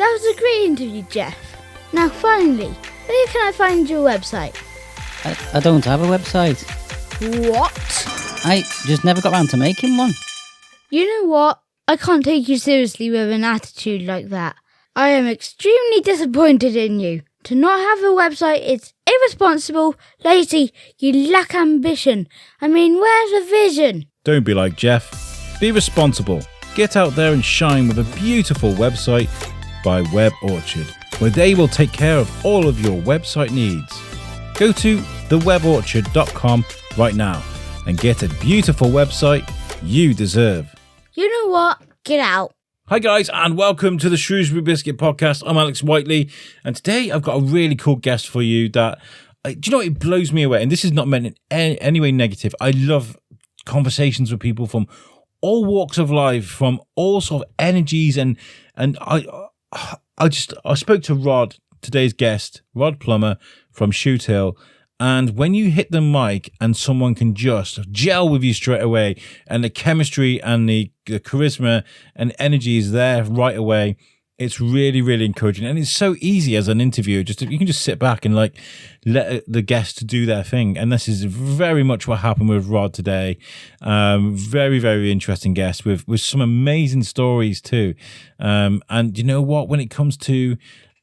That was a great interview, Jeff. Now finally, where can I find your website? I don't have a website. What? I just never got around to making one. You know what? I can't take you seriously with an attitude like that. I am extremely disappointed in you. To not have a website is irresponsible, lazy, you lack ambition. I mean, where's the vision? Don't be like Jeff. Be responsible. Get out there and shine with a beautiful website by Web Orchard, where they will take care of all of your website needs. Go to theweborchard.com right now and get a beautiful website you deserve. You know what? Get out. Hi guys, and welcome to the Shrewsbury Biscuit podcast. I'm Alex Whiteley, and today I've got a really cool guest for you that, do you know what, it blows me away, and this is not meant in any way negative. I love conversations with people from all walks of life, from all sort of energies, and I spoke to Rod, today's guest, Rod Plummer from Shoothill. And when you hit the mic and someone can just gel with you straight away, and the chemistry and the charisma and energy is there right away, it's really, really encouraging. And it's so easy as an interviewer. You can just sit back and let the guests do their thing. And this is very much what happened with Rod today. Very, very interesting guest with some amazing stories too. And you know what? When it comes to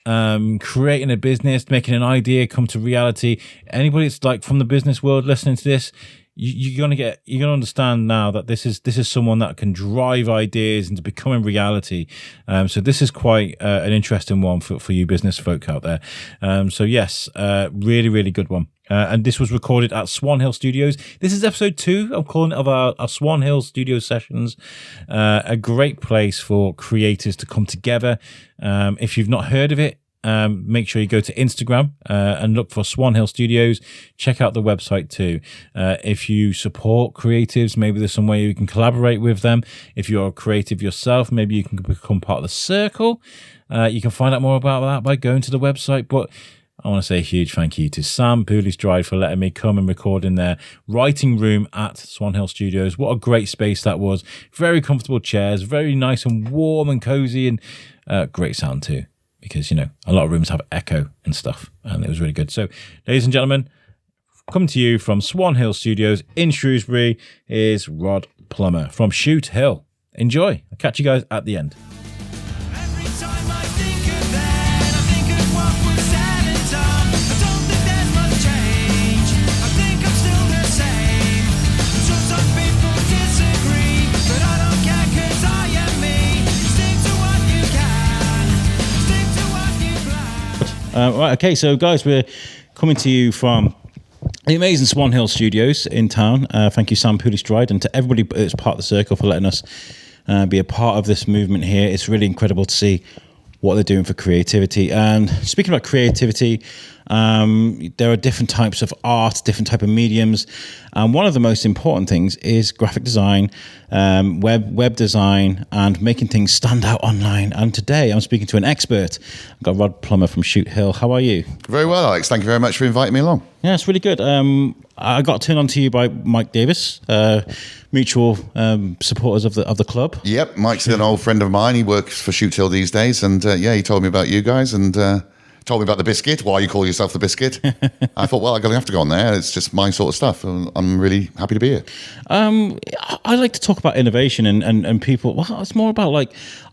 creating a business, making an idea come to reality, anybody that's like from the business world listening to this, you're gonna understand now that this is someone that can drive ideas into becoming reality. So this is quite an interesting one for you business folk out there. So yes, really, really good one. And this was recorded at Swan Hill Studios. This is episode 2, I'm calling it, of our Swan Hill Studios sessions. A great place for creators to come together. If you've not heard of it, make sure you go to Instagram and look for Swan Hill Studios. Check out the website too. If you support creatives, maybe there's some way you can collaborate with them. If you're a creative yourself, maybe you can become part of the circle. You can find out more about that by going to the website. But I want to say a huge thank you to Sam Pooley-Stride for letting me come and record in their writing room at Swan Hill Studios. What a great space that was. Very comfortable chairs, very nice and warm and cozy, and great sound too, because, you know, a lot of rooms have echo and stuff, and it was really good. So, ladies and gentlemen, coming to you from Swan Hill Studios in Shrewsbury is Rod Plummer from Shoothill. Enjoy. I'll catch you guys at the end. Right, okay, so guys, we're coming to you from the amazing Swan Hill Studios in town. Thank you, Sam Pooley-Stride, and to everybody that's part of the circle for letting us be a part of this movement here. It's really incredible to see what they're doing for creativity. And speaking about creativity, there are different types of art, different type of mediums, and one of the most important things is graphic design, web design, and making things stand out online. And today I'm speaking to an expert. I've got Rod Plummer from Shoothill. How are you? Very well, Alex. Thank you very much for inviting me along. Yeah, it's really good. I got turned on to you by Mike Davis, mutual supporters of the club. Yep, Mike's an old friend of mine. He works for Shoothill these days, and he told me about you guys and told me about the Biscuit. Why you call yourself the Biscuit? I thought, well, I'm going to have to go on there. It's just my sort of stuff. I'm really happy to be here. I like to talk about innovation and people. Well, it's more about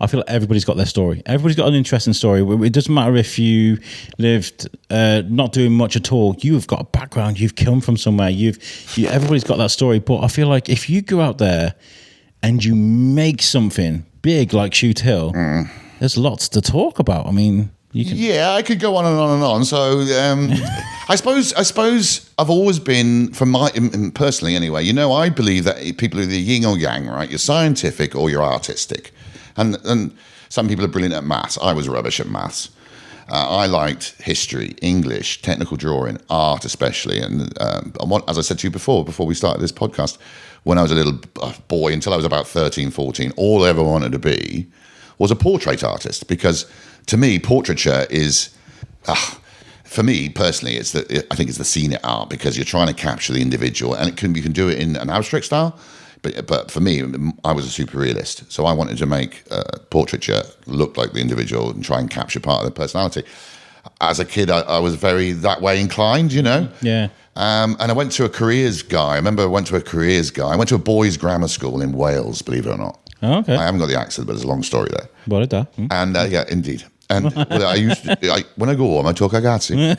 I feel like everybody's got their story. Everybody's got an interesting story. It doesn't matter if you lived not doing much at all. You've got a background. You've come from somewhere. Everybody's got that story. But I feel like if you go out there and you make something big like Shoothill, there's lots to talk about. I mean, yeah, I could go on and on and on. So I suppose I've always been, personally anyway, I believe that people are either yin or yang, right? You're scientific or you're artistic. And some people are brilliant at maths. I was rubbish at maths. I liked history, English, technical drawing, art especially. And as I said to you before we started this podcast, when I was a little boy, until I was about 13, 14, all I ever wanted to be was a portrait artist, because to me, portraiture is, for me personally, I think it's the scenic art, because you're trying to capture the individual, and you can do it in an abstract style, But for me, I was a super realist, so I wanted to make portraiture look like the individual and try and capture part of their personality. As a kid, I was very that way inclined, you know. Yeah. And I went to a careers guy. I remember I went to a careers guy. I went to a boys' grammar school in Wales, believe it or not. Oh, okay. I haven't got the accent, but there's a long story there. Well done. And yeah, indeed. And I used to, when I go home, I talk agazzi.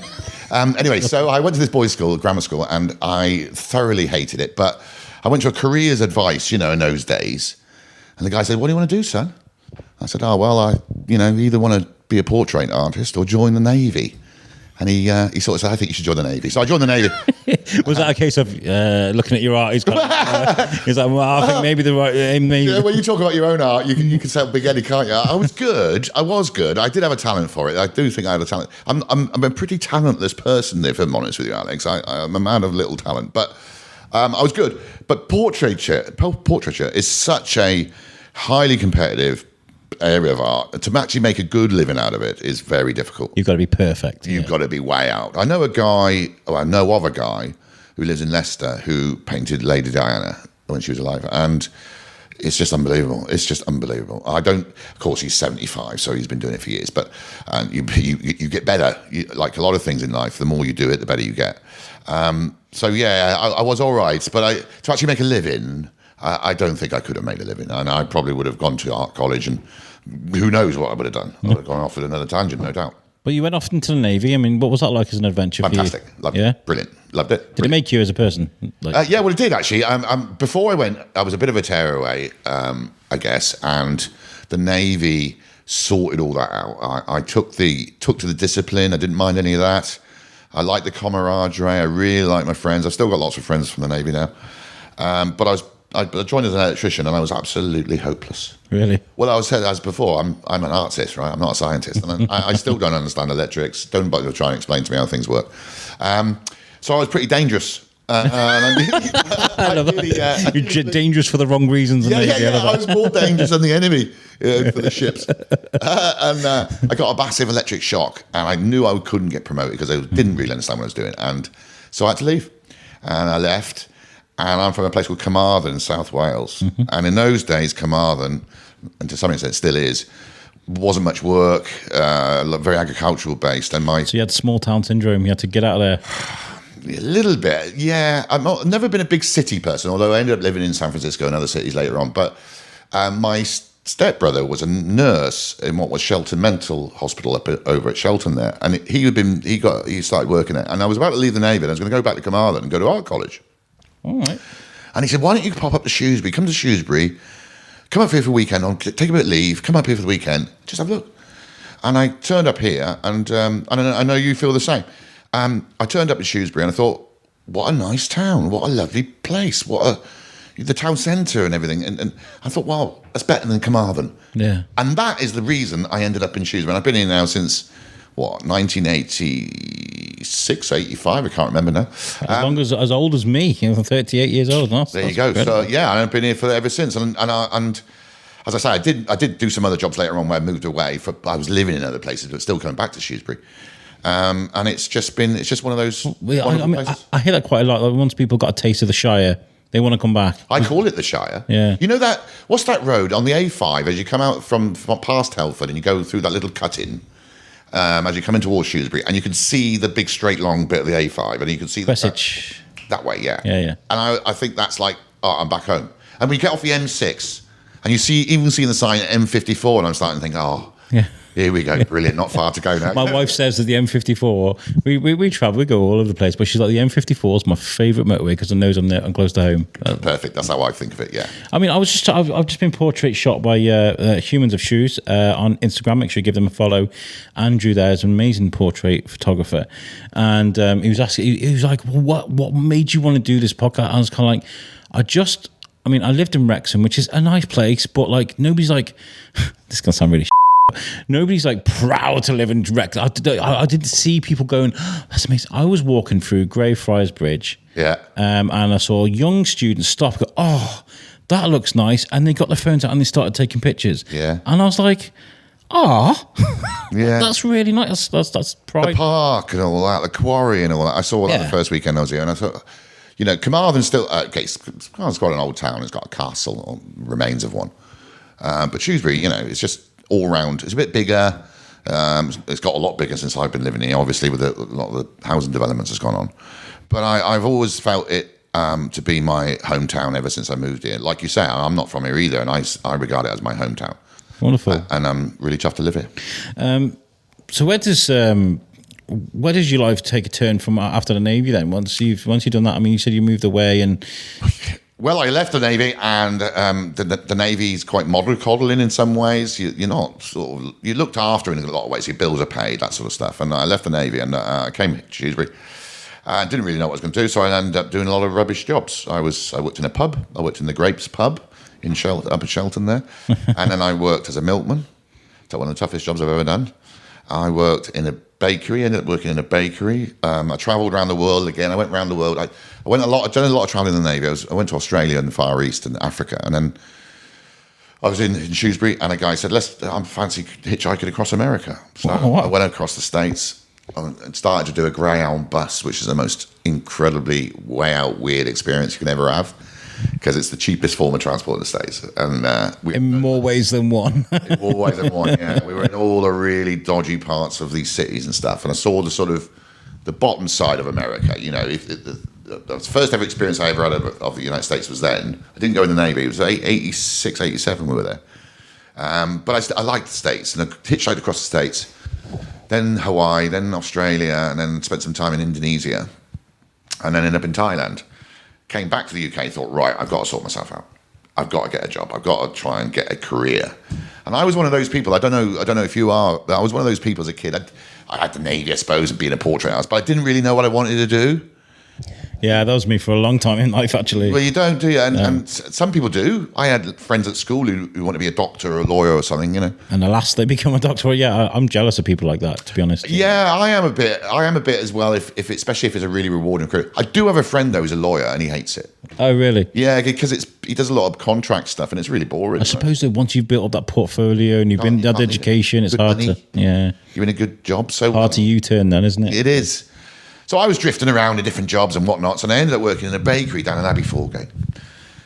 Anyway, so I went to this boys' school, grammar school, and I thoroughly hated it. But I went to a careers advice, you know, in those days. And the guy said, "What do you want to do, son?" I said, "Oh, well, I either want to be a portrait artist or join the Navy." And he sort of said, "I think you should join the Navy." So I joined the Navy. Was that a case of looking at your art? He's like, well, I think maybe the right aim. Maybe. Yeah, when you talk about your own art, you can sound big-headed, can't you? I was good. I did have a talent for it. I do think I had a talent. I'm a pretty talentless person, if I'm honest with you, Alex. I'm a man of little talent. But I was good. But portraiture is such a highly competitive area of art. To actually make a good living out of it is very difficult. You've got to be perfect. You've got to be way out. I know of a guy who lives in Leicester who painted Lady Diana when she was alive, and it's just unbelievable. It's just unbelievable. Of course, he's 75, so he's been doing it for years, but you get better. Like a lot of things in life, the more you do it, the better you get. So yeah, I was all right, but to actually make a living, I don't think I could have made a living, and I probably would have gone to art college, and who knows what I would have done. I would have gone off with another tangent, no doubt. But you went off into the Navy. I mean, what was that like as an adventure Fantastic. for you? Loved it. Brilliant. Loved it. Did it make you as a person? Yeah, well, it did, actually. Before I went, I was a bit of a tearaway, I guess, and the Navy sorted all that out. I took to the discipline. I didn't mind any of that. I liked the camaraderie. I really liked my friends. I've still got lots of friends from the Navy now. But I joined as an electrician, and I was absolutely hopeless. Really? Well, I said as before, I'm an artist, right? I'm not a scientist, and I still don't understand electrics. Don't bother trying to explain to me how things work. So I was pretty dangerous. I love that. You're dangerous for the wrong reasons. Yeah, I was more dangerous than the enemy for the ships. And I got a massive electric shock, and I knew I couldn't get promoted because I didn't really understand what I was doing. And so I had to leave. And I left. And I'm from a place called Carmarthen in South Wales. Mm-hmm. And in those days, Carmarthen, and to some extent still is, wasn't much work, very agricultural based. And so you had small town syndrome. You had to get out of there. A little bit, yeah. I've never been a big city person, although I ended up living in San Francisco and other cities later on. But my stepbrother was a nurse in what was Shelton Mental Hospital over at Shelton there. And he started working there. And I was about to leave the Navy, and I was going to go back to Carmarthen and go to art college. All right. And he said, "Why don't you pop up to Shrewsbury? Come to Shrewsbury, come up here for a weekend, take a bit of leave, come up here for the weekend, just have a look." And I turned up here, and I know you feel the same. I turned up in Shrewsbury, and I thought, what a nice town, what a lovely place, the town centre and everything. And I thought, wow, that's better than Carmarthen. Yeah. And that is the reason I ended up in Shrewsbury. And I've been here now since, 1986, 85, I can't remember now. As old as me, 38 years old. There you go. Incredible. So yeah, I've been here ever since. And as I say, I did do some other jobs later on where I moved away. I was living in other places, but still coming back to Shrewsbury. And it's just one of those. I hear that quite a lot. Like once people got a taste of the Shire, they want to come back. I call it the Shire. Yeah. You know that? What's that road on the A5 as you come out from past Telford and you go through that little cut-in? As you come in towards Shrewsbury, and you can see the big straight long bit of the A5, and you can see that way, yeah. And I think that's like, I'm back home. And when you get off the M6, and you even see the sign M54, and I'm starting to think, here we go, brilliant, not far to go now. My wife says that the M54, we travel, we go all over the place, but she's like, the M54 is my favourite motorway because I know I'm close to home. Perfect, that's how I think of it, yeah. I mean, I've just been portrait shot by Humans of Shoes on Instagram. Make sure you give them a follow. Andrew there is an amazing portrait photographer, and he was like, well, what made you want to do this podcast? I was kind of like, I lived in Wrexham, which is a nice place, but like nobody's like, this is gonna sound really nobody's like proud to live in Wrexham. I didn't see people going, that's amazing. I was walking through Greyfriars Bridge, and I saw young students stop and go, that looks nice, and they got their phones out and they started taking pictures. And I was like, that's really nice. That's pride. The park and all that, the quarry and all that. I saw that the first weekend I was here, and I thought, Carmarthen's still okay. Carmarthen's quite an old town. It's got a castle or remains of one. But Shrewsbury, it's just all round. It's a bit bigger. It's got a lot bigger since I've been living here. Obviously, with a lot of the housing developments that's gone on. But I've always felt it to be my hometown ever since I moved here. Like you say, I'm not from here either, and I regard it as my hometown. Wonderful. And I'm really chuffed to live here. So where does your life take a turn from after the Navy then? Once you've done that, I mean, you said you moved away and... Well, I left the Navy, and the Navy's quite mollycoddling in some ways. You're not you're looked after in a lot of ways. Your bills are paid, that sort of stuff. And I left the Navy, and I came to Shrewsbury. I didn't really know what I was going to do, so I ended up doing a lot of rubbish jobs. I worked in a pub. I worked in the Grapes pub in up at Shelton there, and then I worked as a milkman. That's one of the toughest jobs I've ever done. I worked in a bakery. Ended up working in a bakery. I travelled around the world again. I went around the world. I went I've done a lot of travelling in the Navy. I went to Australia and the Far East and Africa, and then I was in Shrewsbury, and a guy said, I fancy hitchhiking across America. So I went across the States and started to do a Greyhound bus, which is the most incredibly way out weird experience you can ever have, because it's the cheapest form of transport in the States. And in more ways than one. In more ways than one, yeah. We were in all the really dodgy parts of these cities and stuff, and I saw the bottom side of America. The first ever experience I ever had of the United States was then. I didn't go in the Navy. It was 86, 87 we were there. But I liked the States, and I hitchhiked across the States, then Hawaii, then Australia, and then spent some time in Indonesia, and then ended up in Thailand. Came back to the UK, thought, right, I've got to sort myself out. I've got to get a job. I've got to try and get a career. And I was one of those people. I don't know if you are. I was one of those people as a kid. I had the Navy, I suppose, and being a portrait artist, but I didn't really know what I wanted to do. Yeah, that was me for a long time in life, actually. Well, you don't, do you? And some people do. I had friends at school who want to be a doctor or a lawyer or something, And alas, they become a doctor. Yeah, I'm jealous of people like that, to be honest. Yeah, I am a bit as well, especially if it's a really rewarding career. I do have a friend, though, who's a lawyer, and he hates it. Oh, really? Yeah, because he does a lot of contract stuff, and it's really boring. I suppose that once you've built up that portfolio and you've had education, it's hard to... Yeah. You're in a good job, so... Hard to U-turn then, isn't it? It is. So I was drifting around in different jobs and whatnot, and I ended up working in a bakery down in Abbey Foregate.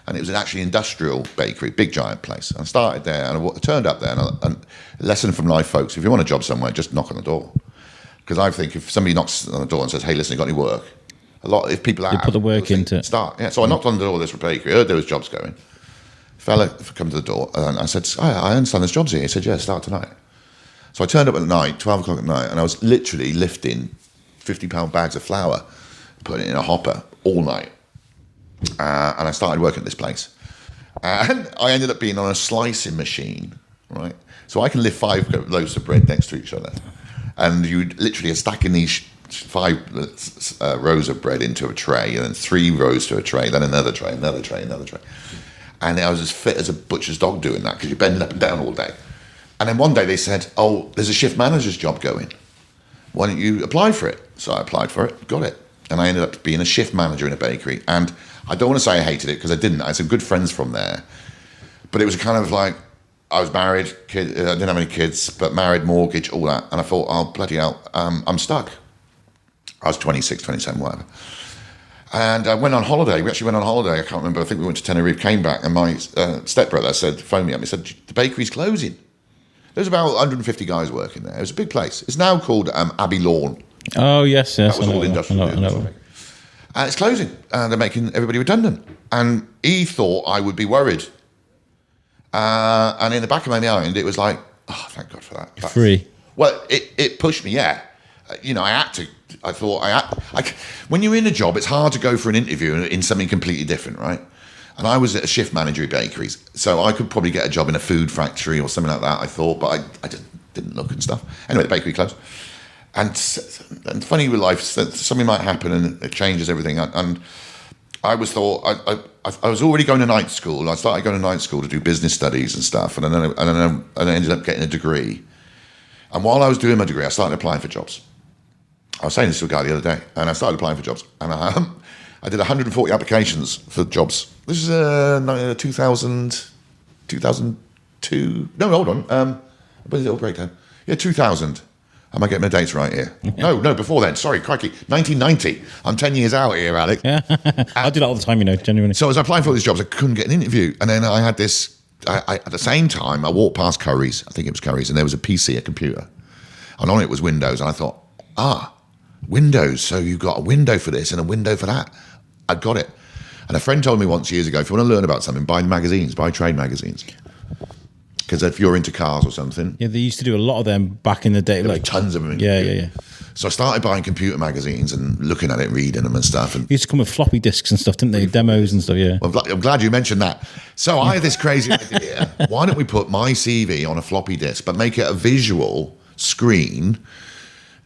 And it was an actually industrial bakery, big giant place. And I started there, and I turned up there, and a lesson from life, folks, if you want a job somewhere, just knock on the door. Because I think if somebody knocks on the door and says, hey, listen, you got any work? If people you put the work into it. Start. Yeah, so I knocked on the door of this bakery, heard there was jobs going. Fella come to the door, and I said, I understand there's jobs here. He said, yeah, start tonight. So I turned up at night, 12 o'clock at night, and I was literally lifting 50-pound bags of flour, putting it in a hopper all night. And I started working at this place. And I ended up being on a slicing machine, right? So I can lift 5 loaves of bread next to each other. And you literally are stacking these 5 rows of bread into a tray, and then 3 rows to a tray, then another tray, another tray, another tray. And I was as fit as a butcher's dog doing that, because you're bending up and down all day. And then one day they said, oh, there's a shift manager's job going. Why don't you apply for it? So I applied for it, got it. And I ended up being a shift manager in a bakery. And I don't want to say I hated it, because I didn't. I had some good friends from there. But it was kind of like, I was married, I didn't have any kids, but married, mortgage, all that. And I thought, oh, bloody hell, I'm stuck. I was 26, 27, whatever. And I went on holiday. We actually went on holiday. I can't remember. I think we went to Tenerife, came back. And my stepbrother phoned me up. He said, the bakery's closing. There's about 150 guys working there. It was a big place. It's now called Abbey Lawn. Oh, yes. That was all industrial. I know. It's closing. And they're making everybody redundant. And he thought I would be worried. And in the back of my mind, it was like, oh, thank God for that. Free. Well, it pushed me, yeah. I had to. When you're in a job, it's hard to go for an interview in something completely different, right? And I was at a shift manager at bakeries, so I could probably get a job in a food factory or something like that, I thought, but I just didn't look and stuff. Anyway, the bakery closed. And funny with life, something might happen and it changes everything. And I was already going to night school. I started going to night school to do business studies and stuff, and then I ended up getting a degree. And while I was doing my degree, I started applying for jobs. I was saying this to a guy the other day, and I started applying for jobs. And I did 140 applications for jobs. This is 2002. No, hold on. When did it all break down? Yeah, 2000. Am I getting my dates right here? No, before then. Sorry, crikey. 1990. I'm 10 years out here, Alec. Yeah. I do that all the time, genuinely. So I was applying for all these jobs. I couldn't get an interview. And then I had this, at the same time, I walked past Curry's. I think it was Curry's. And there was a PC, a computer. And on it was Windows. And I thought, Windows. So you've got a window for this and a window for that. I got it. And a friend told me once years ago, if you want to learn about something, buy magazines, buy trade magazines. Because if you're into cars or something. Yeah, they used to do a lot of them back in the day. Like tons of them. Yeah. So I started buying computer magazines and looking at it, reading them and stuff. And They used to come with floppy disks and stuff, didn't they? Demos and stuff, yeah. well, I'm glad you mentioned that. So I had this crazy idea. Why don't we put my CV on a floppy disk, but make it a visual screen?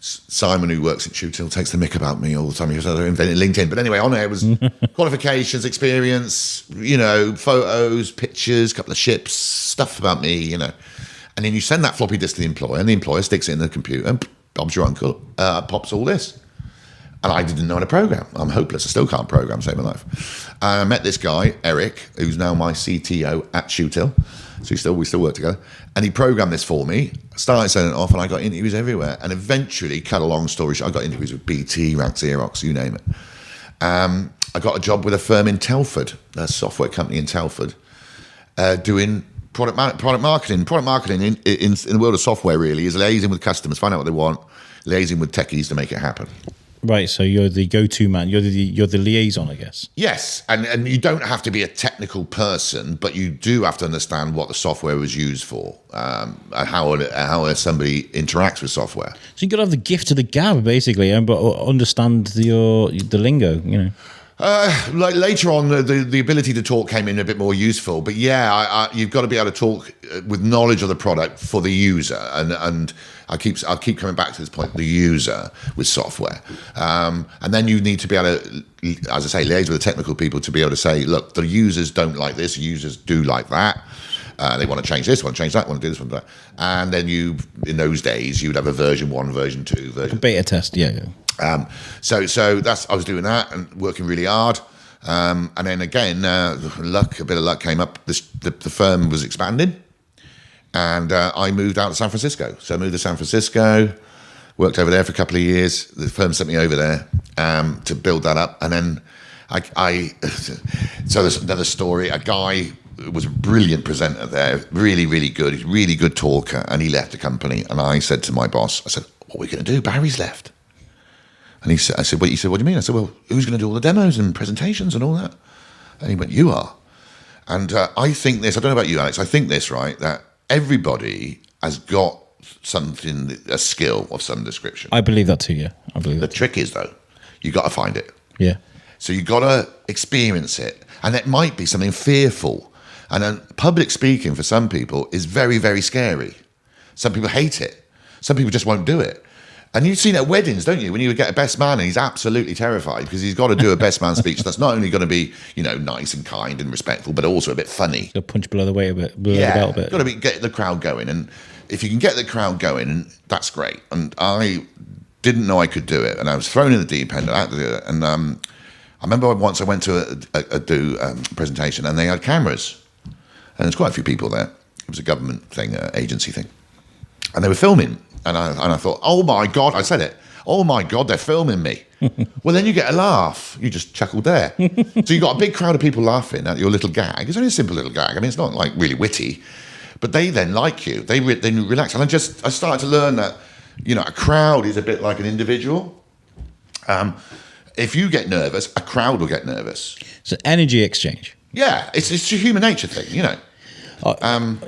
Simon, who works at Shoothill, takes the mick about me all the time. He says I invented LinkedIn. But anyway, on there was qualifications, experience, photos, pictures, a couple of ships, stuff about me, And then you send that floppy disk to the employer, and the employer sticks it in the computer, and Bob's your uncle, pops all this. And I didn't know how to program. I'm hopeless. I still can't program, save my life. And I met this guy, Eric, who's now my CTO at Shoothill. So we still work together. And he programmed this for me, started sending it off, and I got interviews everywhere. And eventually, cut a long story short, I got interviews with BT, Rack Xerox, you name it. I got a job with a firm in Telford, a software company in Telford, doing product marketing. Product marketing in the world of software really is liaising with customers, find out what they want, liaising with techies to make it happen. Right, so you're the go-to man. You're the liaison, I guess. Yes, and you don't have to be a technical person, but you do have to understand what the software was used for, and how somebody interacts with software. So you've got to have the gift of the gab, basically, but understand the lingo, Like later on, the ability to talk came in a bit more useful. But yeah, you've got to be able to talk with knowledge of the product for the user, and I'll keep coming back to this point: the user with software, and then you need to be able to, as I say, liaise with the technical people to be able to say, look, the users don't like this, users do like that. They want to change this, want to change that, want to do this, want to do that. And then in those days, you would have a version 1, version 2, version beta test, yeah. So I was doing that and working really hard. And then again, a bit of luck came up. The firm was expanding, and I moved out to San Francisco. So I moved to San Francisco, worked over there for a couple of years. The firm sent me over there to build that up. And then so there's another story. A guy was a brilliant presenter there, really, really good talker, and he left the company. And I said to my boss, I said, what are we going to do? Barry's left. And he said, what do you mean? I said, well, who's going to do all the demos and presentations and all that? And he went, you are. And I think this, I don't know about you, Alex, I think this, right, that everybody has got something, a skill of some description. I believe that too, yeah. I believe that. The trick is, though, you got to find it. Yeah. So you got to experience it. And it might be something fearful. And then public speaking for some people is very, very scary. Some people hate it. Some people just won't do it. And you've seen it at weddings, don't you? When you get a best man and he's absolutely terrified because he's got to do a best man speech that's not only going to be, nice and kind and respectful, but also a bit funny. Got to punch below the weight a bit, below the belt a bit. Got to get the crowd going. And if you can get the crowd going, that's great. And I didn't know I could do it. And I was thrown in the deep end. I had to do it. And I remember once I went to a presentation and they had cameras. And there's quite a few people there. It was a government thing, agency thing. And they were filming. And I thought, oh my God, I said it. Oh my God, they're filming me. Well, then you get a laugh. You just chuckled there. So you got a big crowd of people laughing at your little gag. It's only a simple little gag. I mean, it's not like really witty. But they then like you. They relax. And I started to learn that, a crowd is a bit like an individual. If you get nervous, a crowd will get nervous. It's an energy exchange. Yeah, it's a human nature thing,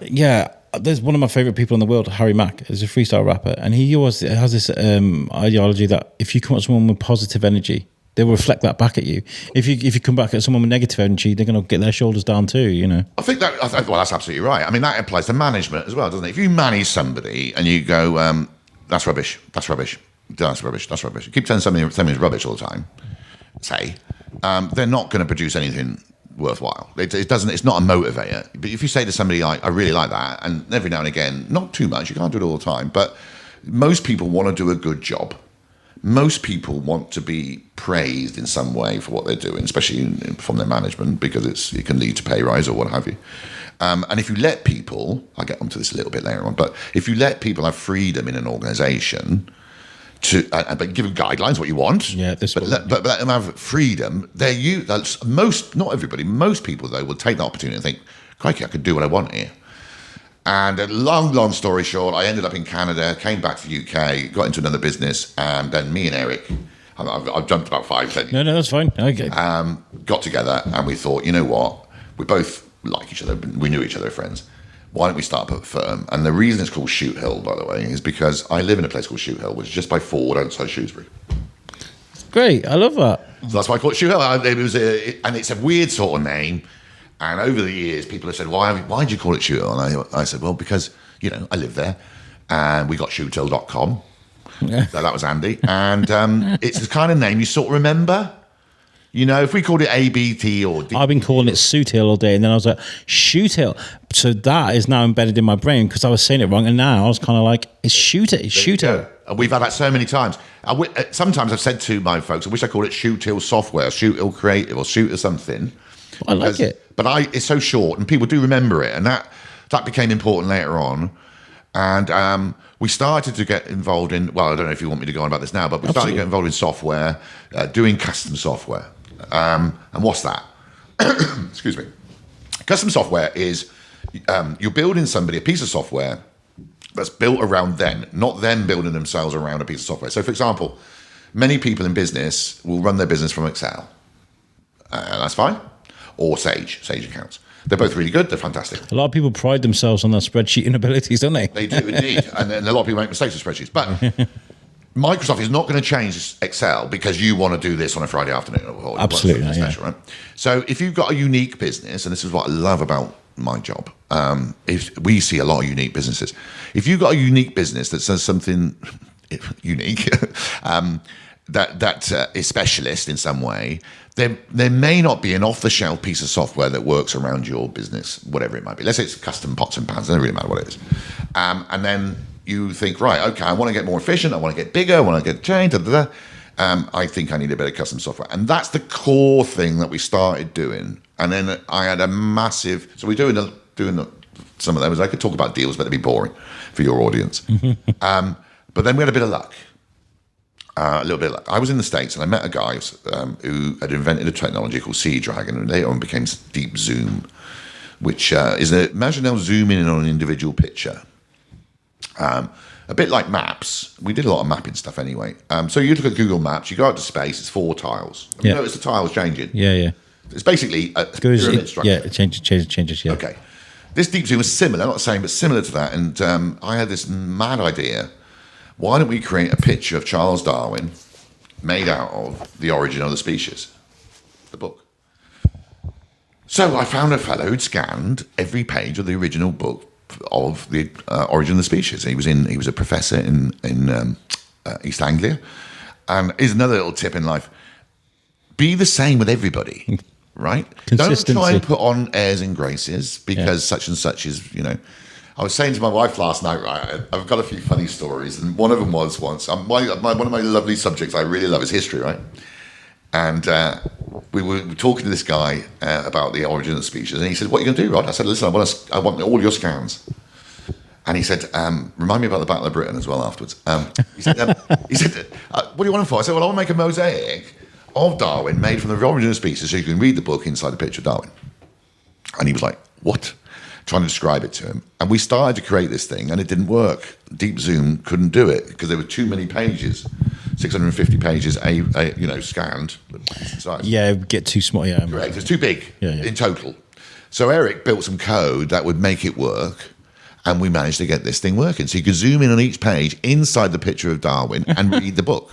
Yeah, there's one of my favourite people in the world, Harry Mack, is a freestyle rapper, and he always has this ideology that if you come at someone with positive energy, they will reflect that back at you. If you come back at someone with negative energy, they're going to get their shoulders down too, I think that's absolutely right. I mean, that applies to management as well, doesn't it? If you manage somebody and you go, that's rubbish, that's rubbish, that's rubbish, that's rubbish. You keep telling somebody is rubbish all the time, they're not going to produce anything worthwhile. It's not a motivator. But if you say to somebody like, I really like that, and every now and again, not too much, you can't do it all the time, but most people want to do a good job, most people want to be praised in some way for what they're doing, especially from their management, because it can lead to pay rise or what have you. And if you let people, I'll get onto this a little bit later on, but if you let people have freedom in an organisation, but give them guidelines what you want, but let them have freedom. Not everybody, most people though will take the opportunity and think, crikey, I could do what I want here. And a long story short, I ended up in Canada, came back to the UK, got into another business, and then me and Eric, I've jumped about 5-10 years. No, that's fine. Okay. Got together and we thought, you know what, we both like each other, we knew each other, friends. Why don't we start up a firm? And the reason it's called Shoothill, by the way, is because I live in a place called Shoothill, which is just by Ford outside Shrewsbury. Great, I love that. So that's why I call it Shoothill. And it's a weird sort of name. And over the years, people have said, why did you call it Shoothill? And I said, well, because, I live there. And we got shoothill.com. Yeah. So that was Andy. And it's the kind of name you sort of remember. If we called it ABT or D. I've been calling it Suithill all day, and then I was like, Shoothill. So that is now embedded in my brain because I was saying it wrong, and now I was kind of like, it's Shoothill. And we've had that so many times. Sometimes I've said to my folks, I wish I called it Shoothill Software, Shoothill Creative, or Shoothill something. I like it. But it's so short, and people do remember it, and that became important later on. And we started to get involved in, well, I don't know if you want me to go on about this now, but we started to get involved in software, doing custom software. And what's that? Excuse me. Custom software is you're building somebody a piece of software that's built around them, not them building themselves around a piece of software. So, for example, many people in business will run their business from Excel. And that's fine. Or Sage accounts. They're both really good. They're fantastic. A lot of people pride themselves on their spreadsheeting abilities, don't they? They do indeed. And a lot of people make mistakes with spreadsheets. But Microsoft is not going to change Excel because you want to do this on a Friday afternoon. Or absolutely. Special, right? So if you've got a unique business, and this is what I love about my job, if we see a lot of unique businesses. If you've got a unique business that says something unique, that is specialist in some way, there may not be an off-the-shelf piece of software that works around your business, whatever it might be. Let's say it's custom pots and pans. It doesn't really matter what it is. And then you think, right, okay, I want to get more efficient. I want to get bigger. I want to get changed. I think I need a bit of custom software. And that's the core thing that we started doing. And then I had a massive... So we're doing some of those. I could talk about deals, but it'd be boring for your audience. But then we had a bit of luck. A little bit of luck. I was in the States and I met a guy who had invented a technology called Sea Dragon, and later on became Deep Zoom, which is imagine now zooming in on an individual picture. A bit like maps. We did a lot of mapping stuff anyway. So you look at Google Maps, you go out to space, it's 4 tiles. You notice the tiles changing. Yeah. It's basically a pyramid structure. Yeah, it changes, yeah. Okay. This Deep Zoom was similar, not the same, but similar to that. And I had this mad idea. Why don't we create a picture of Charles Darwin made out of The Origin of the Species, the book? So I found a fellow who'd scanned every page of the original book of The Origin of the Species. He was a professor in East Anglia. And here's another little tip in life. Be the same with everybody, right? Consistency. Don't try and put on airs and graces because such and such is, I was saying to my wife last night, right, I've got a few funny stories, and one of them was once, one of my lovely subjects I really love is history, right? And we were talking to this guy about the origin of the species, and he said, "What are you going to do, Rod?" I said, "Listen, I want all your scans." And he said, "Remind me about the Battle of Britain as well afterwards." He said, "What do you want them for?" I said, "Well, I want to make a mosaic of Darwin made from the origin of the species so you can read the book inside the picture of Darwin." And he was like, "What?" Trying to describe it to him. And we started to create this thing, and it didn't work. Deep Zoom couldn't do it because there were too many pages. 650 pages, scanned. Size. Yeah, get too small. Yeah, correct. It's too big Yeah. in total. So Eric built some code that would make it work, and we managed to get this thing working. So you could zoom in on each page inside the picture of Darwin and read the book.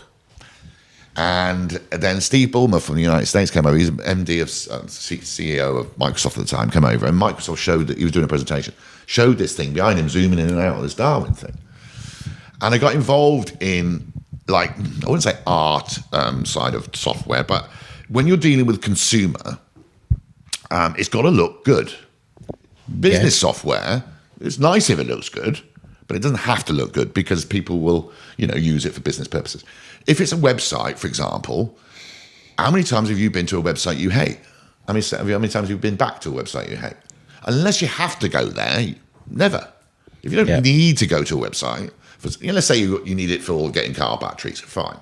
And then Steve Ballmer from the United States came over. He's MD of CEO of Microsoft at the time. Came over, and Microsoft showed that he was doing a presentation. Showed this thing behind him, zooming in and out of this Darwin thing. And I got involved in, I wouldn't say art side of software, but when you're dealing with consumer, it's got to look good. Business software, it's nice if it looks good, but it doesn't have to look good because people will, use it for business purposes. If it's a website, for example, how many times have you been to a website you hate? How many times have you been back to a website you hate? Unless you have to go there, never. If you don't need to go to a website, let's say you need it for getting car batteries, fine.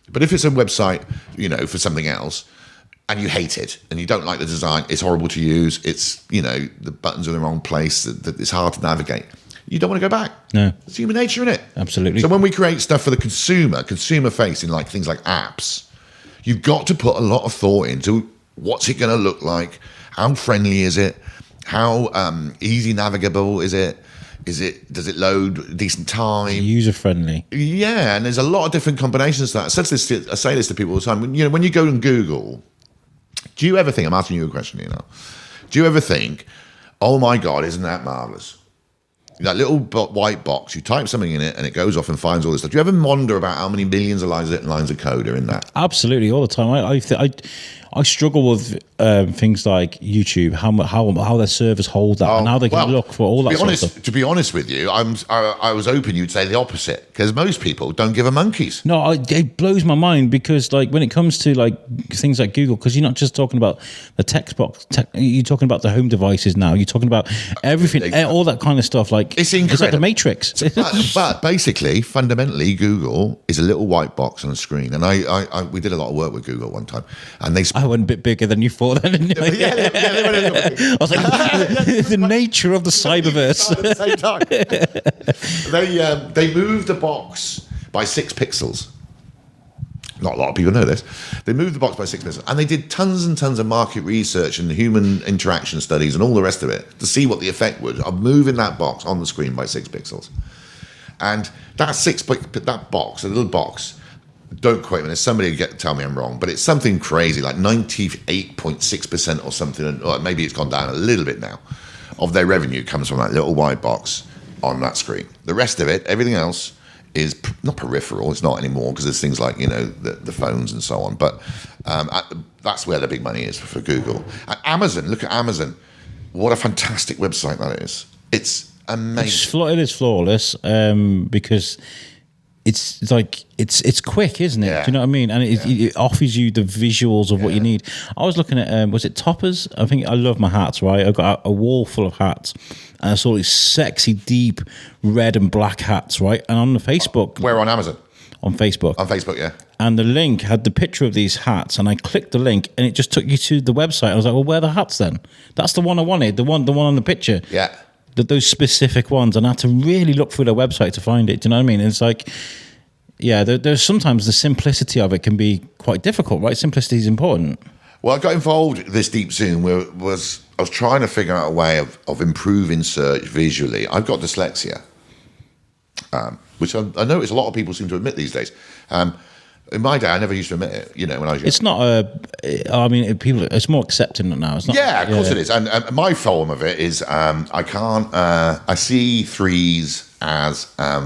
But if it's a website, for something else, and you hate it, and you don't like the design, it's horrible to use, it's, the buttons are in the wrong place, that it's hard to navigate, you don't want to go back. No. It's human nature, isn't it? Absolutely. So when we create stuff for the consumer facing, like things like apps, you've got to put a lot of thought into what's it going to look like, how friendly is it, how easy navigable is it, does it load a decent time? User friendly. Yeah, and there's a lot of different combinations to that. I say this to people all the time. When you go and Google, do you ever think, I'm asking you a question, do you ever think, oh my God, isn't that marvelous? That little white box, you type something in it and it goes off and finds all this stuff. Do you ever wonder about how many millions of lines of code are in that? Absolutely, all the time. I struggle with things like YouTube, how their servers hold that, and how they can look for all that sort of stuff. To be honest with you, I was hoping you'd say the opposite, because most people don't give a monkeys. No, it blows my mind, because like when it comes to like things like Google, because you're not just talking about the text box, you're talking about the home devices now. You're talking about everything, all that kind of stuff. Like it's incredible. It's like the Matrix. but basically, fundamentally, Google is a little white box on a screen, and we did a lot of work with Google one time, and they. I went a bit bigger than you thought then, didn't you? Yeah, they went a little bit. I was like, the nature of the cyberverse. At the same time. They moved the box by 6 pixels. Not a lot of people know this. They moved the box by 6 pixels, and they did tons and tons of market research and human interaction studies and all the rest of it to see what the effect would of moving that box on the screen by 6 pixels. And that box, a little box, don't quote me, there's somebody tell me I'm wrong, but it's something crazy, like 98.6% or something, or maybe it's gone down a little bit now, of their revenue comes from that little white box on that screen. The rest of it, everything else, is not peripheral. It's not anymore, because there's things like, the phones and so on. But that's where the big money is for Google. And Amazon, look at Amazon. What a fantastic website that is. It's amazing. It is flawless, because it's like it's quick, isn't it? Yeah. Do you know what I mean? And it offers you the visuals of what you need. I was looking at was it Toppers? I think I love my hats, right? I've got a wall full of hats, and I saw these sexy, deep red and black hats, right? And on the Facebook, Where on Amazon? On Facebook. On Facebook, yeah. And the link had the picture of these hats, and I clicked the link, and it just took you to the website. I was like, well, where are the hats then? That's the one I wanted, the one on the picture. Yeah. Those specific ones, and I had to really look through their website to find it. Do you know what I mean? It's like, yeah, there's sometimes the simplicity of it can be quite difficult, right? Simplicity is important. Well, I got involved this deep zoom where I was trying to figure out a way of improving search visually. I've got dyslexia, which I notice a lot of people seem to admit these days. In my day, I never used to admit it. When I was young. It's not people. It's more accepting now. It's not. Yeah, of course it is. And my form of it is I can't. I see threes as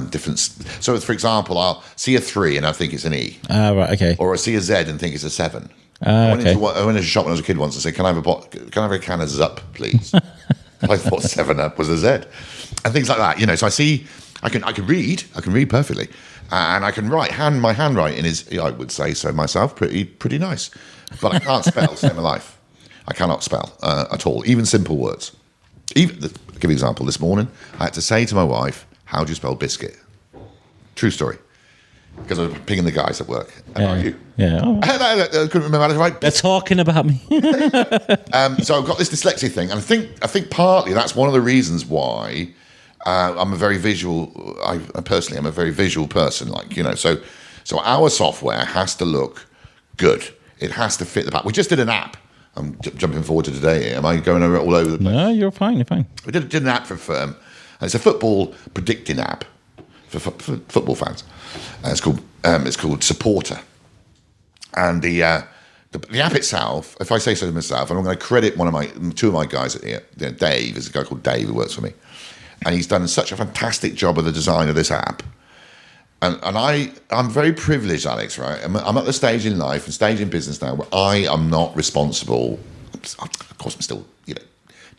different. So, for example, I'll see a 3 and I think it's an E. Right. Okay. Or I see a Z and think it's a 7. Okay. I went into a shop when I was a kid once and said, "Can I have a can of Zup, please?" I thought 7-Up was a Z, and things like that. So I see. I can read perfectly, and I can write. My handwriting is, I would say so myself, pretty nice, but I can't spell. Save my life. I cannot spell at all, even simple words. I'll give you an example. This morning, I had to say to my wife, "How do you spell biscuit?" True story, because I was pinging the guys at work. You? Yeah. Oh. I couldn't remember how to write. They're talking about me. So I've got this dyslexia thing, and I think partly that's one of the reasons why. I'm a very visual. I personally am a very visual person. So our software has to look good. It has to fit the pack. We just did an app. I'm jumping forward to today. Am I going all over the place? No, you're fine. You're fine. We did an app for a firm. It's a football predicting app for football fans. It's called Supporter. And the app itself, if I say so myself, and I'm going to credit two of my guys at here. Dave, there's a guy called Dave who works for me. And he's done such a fantastic job of the design of this app. And I'm very privileged, Alex, right? I'm at the stage in life and stage in business now where I am not responsible. Of course, I'm still,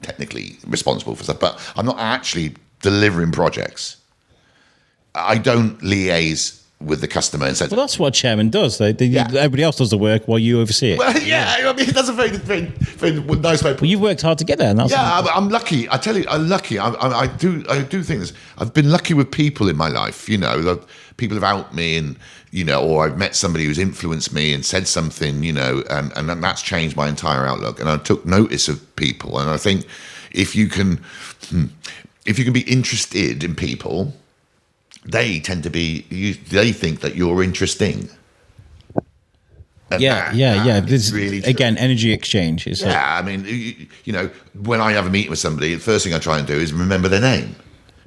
technically responsible for stuff, but I'm not actually delivering projects. I don't liaise with the customer and say, Well, that's what a chairman does. Everybody else does the work while you oversee it. well, yeah, I mean, that's a very, very, very nice way. Well, you've worked hard to get there, and that's I'm lucky. I tell you, I'm lucky. I do think this. I've been lucky with people in my life. You know, people have helped me, and or I've met somebody who's influenced me and said something. And that's changed my entire outlook. And I took notice of people. And I think if you can be interested in people, they tend to be. They think that you're interesting. And yeah. This really true. Again, energy exchange. It's I mean, when I have a meeting with somebody, the first thing I try and do is remember their name.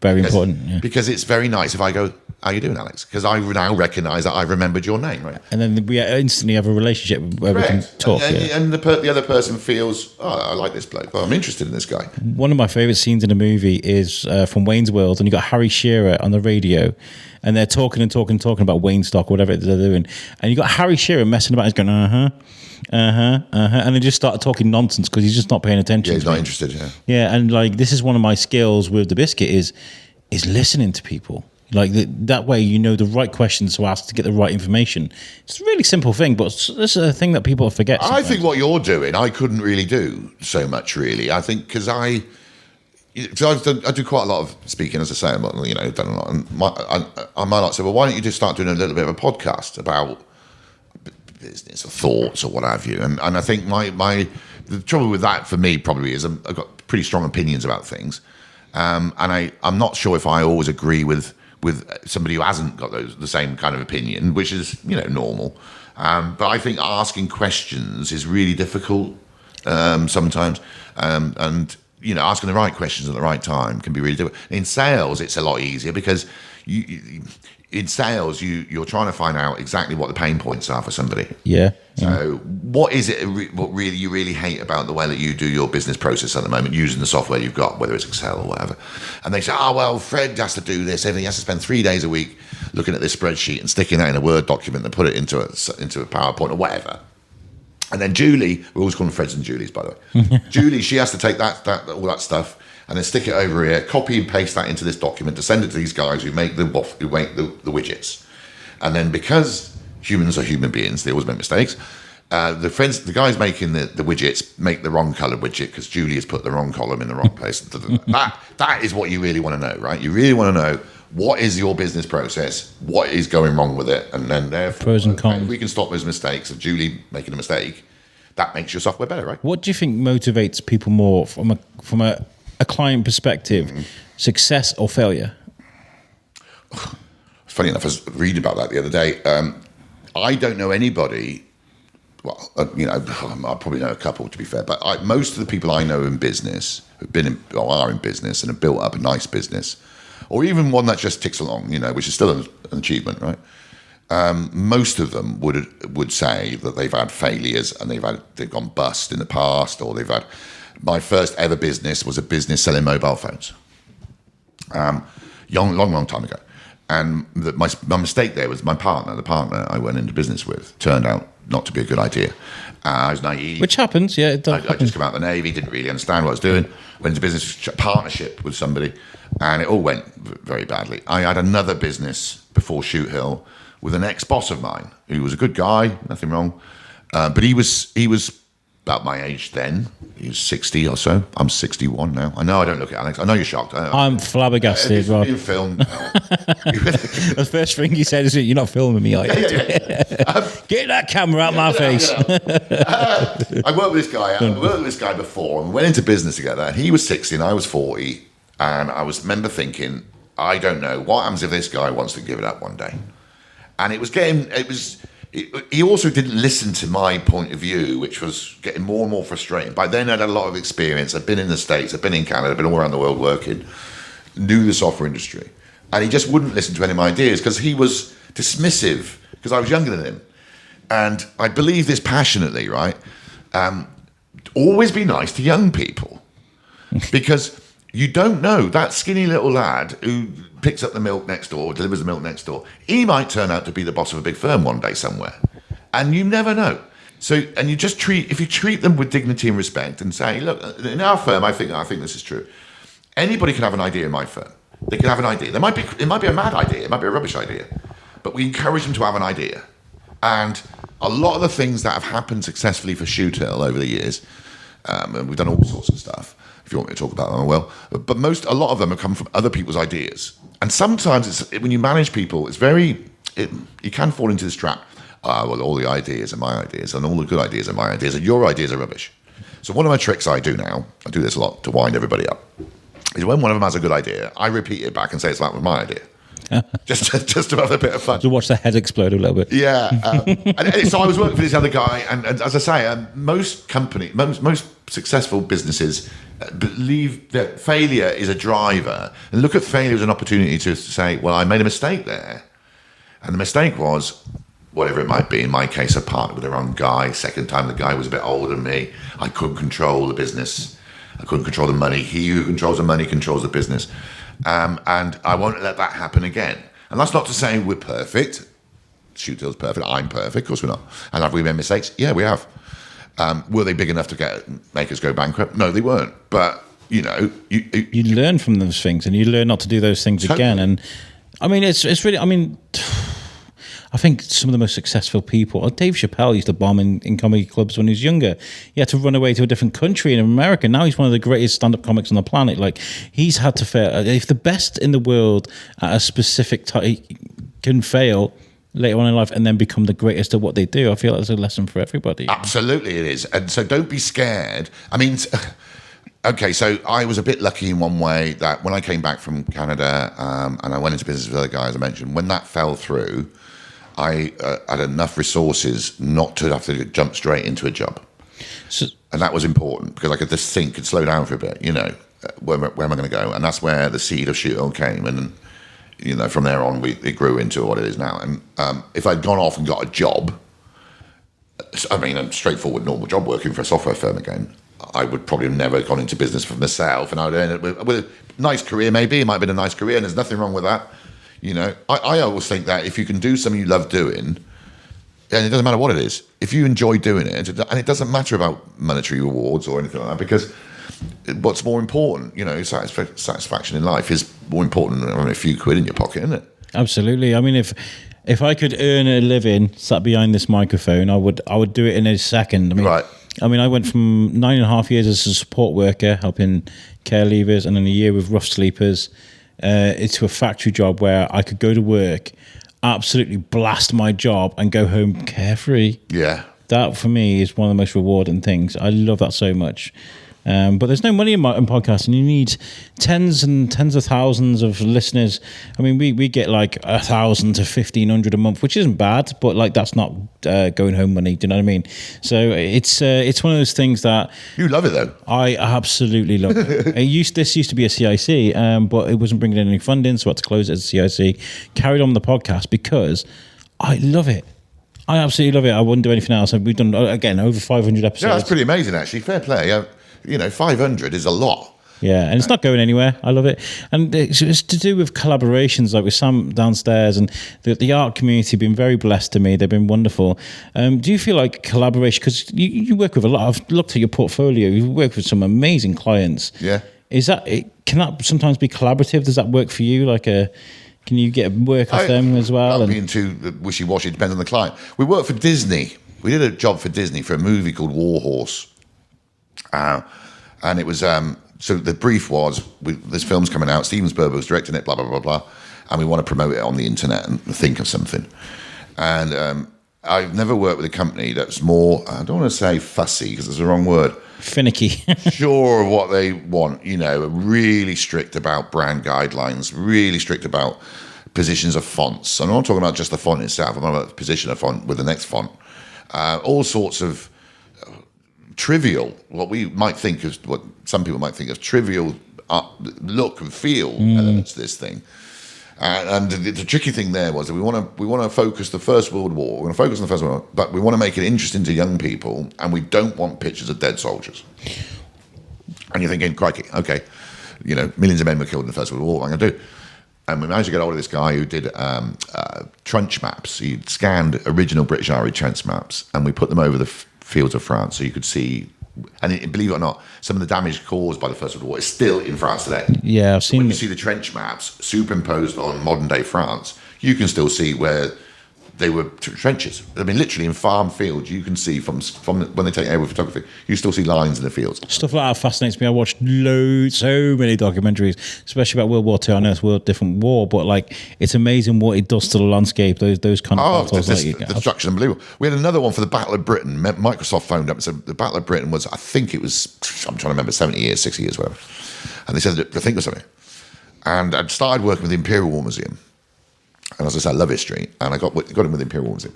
very important. Yeah. Because it's very nice if I go, how you doing, Alex? Because I now recognise that I remembered your name, right? And then we instantly have a relationship where we can talk. And the other person feels, I like this bloke. I'm interested in this guy. One of my favourite scenes in the movie is from Wayne's World, and you got Harry Shearer on the radio, and they're talking about Wayne stock or whatever they're doing, and you got Harry Shearer messing about. He's going, and they just start talking nonsense because he's just not paying attention. Yeah, he's not interested. Yeah, and like this is one of my skills with the Biscuit is listening to people. Like that way, the right questions to ask to get the right information. It's a really simple thing, but it's a thing that people forget. I think what you're doing, I couldn't really do so much. Really, I think because I do quite a lot of speaking, as I say. I've done a lot. And I might not say, well, why don't you just start doing a little bit of a podcast about business or thoughts or what have you? And I think the trouble with that for me probably is I've got pretty strong opinions about things, and I'm not sure if I always agree with somebody who hasn't got the same kind of opinion, which is normal. But I think asking questions is really difficult sometimes, and asking the right questions at the right time can be really difficult. In sales, it's a lot easier because in sales you're trying to find out exactly what the pain points are for somebody. Yeah. So what is it? What really you really hate about the way that you do your business process at the moment, using the software you've got, whether it's Excel or whatever? And they say, well, Fred has to do this. He has to spend 3 days a week looking at this spreadsheet and sticking that in a Word document and put it into a PowerPoint or whatever. And then Julie, we always call them Freds and Julies, by the way. Julie, she has to take that all that stuff and then stick it over here, copy and paste that into this document to send it to these guys who make the widgets. And then because humans are human beings, they always make mistakes. The guys making the widgets make the wrong coloured widget because Julie has put the wrong column in the wrong place. That is what you really want to know, right? You really want to know what is your business process, what is going wrong with it, and then therefore, pros and cons. If we can stop those mistakes of Julie making a mistake, that makes your software better, right? What do you think motivates people more from a client perspective, success or failure? Funny enough, I was reading about that the other day. I don't know anybody. Well, I probably know a couple, to be fair. But most of the people I know in business are in business and have built up a nice business, or even one that just ticks along, which is still an achievement, right? Most of them would say that they've had failures and they've gone bust in the past, or they've had. My first ever business was a business selling mobile phones. Long time ago. And my mistake there was the partner I went into business with, turned out not to be a good idea. I was naive. Which happens, yeah. I just come out of the Navy, didn't really understand what I was doing, went into business partnership with somebody, and it all went very badly. I had another business before Shoothill with an ex-boss of mine, who was a good guy, nothing wrong, but he was about my age then. He was 60 or so. I'm 61 now. I know I don't look at Alex. I know you're shocked. I'm flabbergasted, Rod. Being filmed. The first thing you said is, you're not filming me, are you? Get that camera out my face. I worked with this guy before, and we went into business together. And he was 60 and I was 40. And I remember thinking, I don't know, what happens if this guy wants to give it up one day? And he also didn't listen to my point of view, which was getting more and more frustrating. By then, I'd had a lot of experience. I'd been in the States, I'd been in Canada, I'd been all around the world working, knew the software industry. And he just wouldn't listen to any of my ideas because he was dismissive because I was younger than him. And I believe this passionately, right? Always be nice to young people because you don't know that skinny little lad who picks up the milk next door, delivers the milk next door. He might turn out to be the boss of a big firm one day somewhere, and you never know. So, and if you treat them with dignity and respect, and say, look, in our firm, I think this is true. Anybody can have an idea in my firm. They can have an idea. It might be a mad idea. It might be a rubbish idea. But we encourage them to have an idea. And a lot of the things that have happened successfully for Shoothill over the years, and we've done all sorts of stuff. If you want me to talk about them, I will. But a lot of them have come from other people's ideas. And sometimes when you manage people, you can fall into this trap. Well, all the ideas are my ideas, and all the good ideas are my ideas, and your ideas are rubbish. So one of my tricks I do now, I do this a lot to wind everybody up, is when one of them has a good idea, I repeat it back and say that was my idea. just to have a bit of fun. To watch the head explode a little bit. Yeah. And so I was working for this other guy, and as I say, most successful businesses believe that failure is a driver, and look at failure as an opportunity to say, well, I made a mistake there. And the mistake was, whatever it might be, in my case, I partnered with the wrong guy. Second time, the guy was a bit older than me. I couldn't control the business. I couldn't control the money. He who controls the money controls the business. And I won't let that happen again. And that's not to say we're perfect. Shoothill's perfect. I'm perfect. Of course we're not. And have we made mistakes? Yeah, we have. Were they big enough to make us go bankrupt? No, they weren't. But, you learn from those things, and you learn not to do those things again. And I mean, it's really, I think some of the most successful people, Dave Chappelle used to bomb in comedy clubs when he was younger. He had to run away to a different country in America. Now he's one of the greatest stand-up comics on the planet. Like, he's had to fail. If the best in the world at a specific time can fail later on in life and then become the greatest at what they do, I feel that's a lesson for everybody. Absolutely it is. And so don't be scared. I mean, okay, so I was a bit lucky in one way that when I came back from Canada and I went into business with other guys I mentioned, when that fell through, I had enough resources not to have to jump straight into a job. And that was important because I could just think and slow down for a bit, where am I going to go? And that's where the seed of Shoothill came. And, from there on, it grew into what it is now. And if I'd gone off and got a job, a straightforward, normal job working for a software firm again, I would probably have never gone into business for myself. And I would end up with a nice career, maybe. It might have been a nice career, and there's nothing wrong with that. I always think that if you can do something you love doing, and it doesn't matter what it is, if you enjoy doing it, and it doesn't matter about monetary rewards or anything like that, because what's more important, satisfaction in life is more important than having a few quid in your pocket, isn't it? Absolutely. I mean, if I could earn a living sat behind this microphone, I would do it in a second. Right. I went from 9.5 years as a support worker, helping care leavers, and then a year with rough sleepers, into a factory job where I could go to work, absolutely blast my job, and go home carefree. Yeah. That, for me, is one of the most rewarding things. I love that so much. But there's no money in podcasting. You need tens and tens of thousands of listeners. We get like 1,000 to 1,500 a month, which isn't bad, but like that's not going home money. Do you know what I mean? So it's one of those things that you love it though. I absolutely love it. This used to be a CIC, but it wasn't bringing in any funding, so I had to close it as a CIC. Carried on the podcast because I love it. I absolutely love it. I wouldn't do anything else. We've done again over 500 episodes. Yeah, that's pretty amazing actually. Fair play. 500 is a lot. Yeah, and it's not going anywhere. I love it. And it's to do with collaborations, like with Sam downstairs, and the art community have been very blessed to me. They've been wonderful. Do you feel like collaboration, because you work with a lot, I've looked at your portfolio, you work with some amazing clients. Yeah. Can that sometimes be collaborative? Does that work for you? Can you get work off them as well? Being too wishy-washy, depends on the client. We worked for Disney. We did a job for Disney for a movie called War Horse. And it was, so the brief was, this film's coming out, Steven Spielberg's directing it, blah, blah, blah, blah, and we want to promote it on the internet and think of something. And I've never worked with a company that's more, I don't want to say fussy, because it's the wrong word. Finicky. Sure of what they want, really strict about brand guidelines, really strict about positions of fonts. I'm not talking about just the font itself, I'm talking about the position of font with the next font. All sorts of trivial, what some people might think of trivial look and feel elements to this thing. And the tricky thing there was that we want to focus the First World War. We want to focus on the First World War, but we want to make it interesting to young people, and we don't want pictures of dead soldiers. And you're thinking, crikey, okay, millions of men were killed in the First World War. What am I going to do? And we managed to get hold of this guy who did trench maps. He scanned original British Army trench maps, and we put them over the fields of France, so you could see And believe it or not, some of the damage caused by the First World War is still in France today. Yeah, I've seen When you it. see the trench maps superimposed on modern day France, you can still see where they were trenches. I mean, literally in farm fields, you can see from when they take aerial photography, you still see lines in the fields. Stuff like that fascinates me. I watched so many documentaries, especially about World War II. I know it's a different war, but like it's amazing what it does to the landscape. Those kind of battles. The destruction, unbelievable. We had another one for the Battle of Britain. Microsoft phoned up and said the Battle of Britain was, I think it was, I'm trying to remember, 70 years, 60 years, whatever. And they said, I think it was something. And I'd started working with the Imperial War Museum. And as I said, I love history, and I got in with the Imperial War Museum.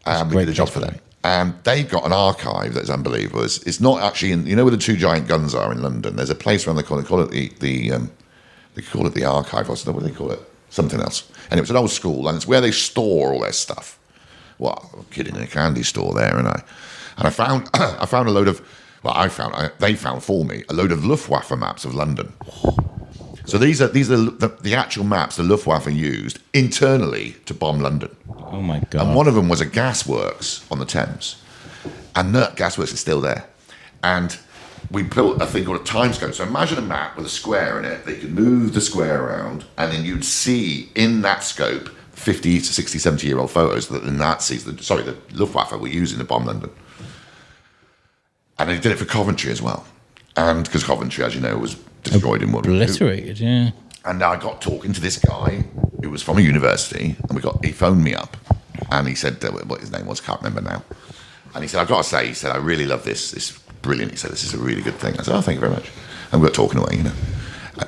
And we did a job for them. And they've got an archive that is unbelievable. It's not actually in, where the two giant guns are in London. There's a place around the corner, they call it the archive, or what do they call it? Something else. And it was an old school, and it's where they store all their stuff. Well, I'm kidding, in a candy store there, and I found a load of, they found for me a load of Luftwaffe maps of London. So these are the actual maps the Luftwaffe used internally to bomb London. Oh my God. And one of them was a gasworks on the Thames. And that gasworks is still there. And we built a thing called a timescope. So imagine a map with a square in it. They could move the square around, and then you'd see in that scope 50 to 60, 70-year-old photos that the Nazis, the Luftwaffe were using to bomb London. And they did it for Coventry as well. And because Coventry, as you know, was destroyed in World War II. Obliterated, yeah. And I got talking to this guy who was from a university, and he phoned me up, and he said what his name was, can't remember now. And he said, I've got to say, he said, I really love this. This is brilliant. He said, this is a really good thing. I said, oh, thank you very much. And we got talking away,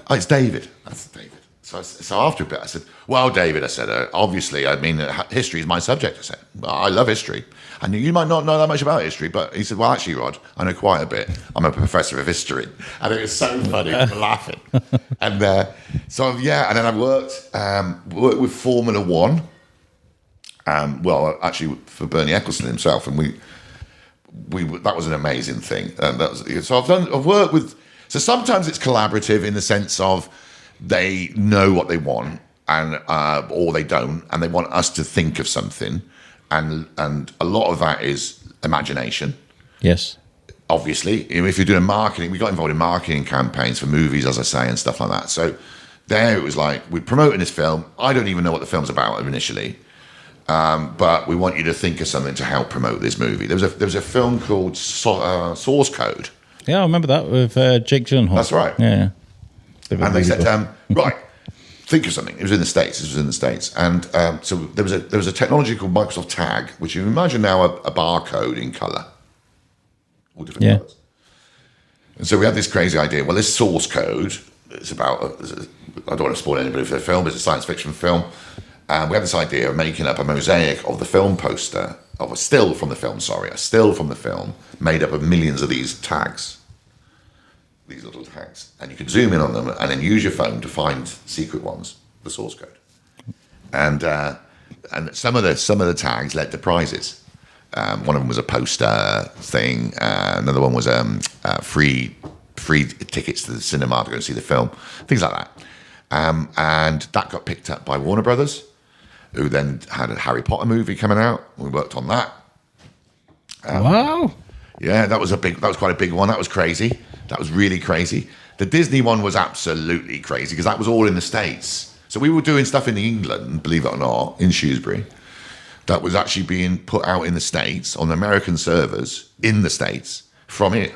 Oh, it's David. That's David. So after a bit, I said, well, David, I said, obviously, I mean, history is my subject. I said, well, I love history. And you might not know that much about history, but he said, well, actually, Rod, I know quite a bit. I'm a professor of history. And it was so funny, laughing. And and then I worked with Formula One. Actually, for Bernie Ecclestone himself. And we that was an amazing thing. I've worked with, so sometimes it's collaborative in the sense of they know what they want, and or they don't, and they want us to think of something. And a lot of that is imagination. Yes. Obviously, if you're doing marketing, we got involved in marketing campaigns for movies, as I say, and stuff like that. So there it was like, we're promoting this film. I don't even know what the film's about initially, but we want you to think of something to help promote this movie. There was a film called Source Code. Yeah, I remember that with Jake Gyllenhaal. That's right. Yeah. And they said, right, think of something. It was in the States. And so there was a technology called Microsoft Tag, which you imagine now a barcode in colour. All different colours. And so we had this crazy idea. Well, this source code, it's about, I don't want to spoil anybody for the film, but it's a science fiction film. And we had this idea of making up a mosaic of the film poster, of a still from the film, made up of millions of these tags. These little tags, and you could zoom in on them and then use your phone to find secret ones, the source code. And some of the tags led to prizes. One of them was a poster thing. Another one was free tickets to the cinema to go and see the film, things like that. And that got picked up by Warner Brothers, who then had a Harry Potter movie coming out. We worked on that. Wow. Yeah, that was quite a big one. That was crazy. That was really crazy. The Disney one was absolutely crazy because that was all in the States. So we were doing stuff in England, believe it or not, in Shrewsbury, that was actually being put out in the States on American servers in the States from here.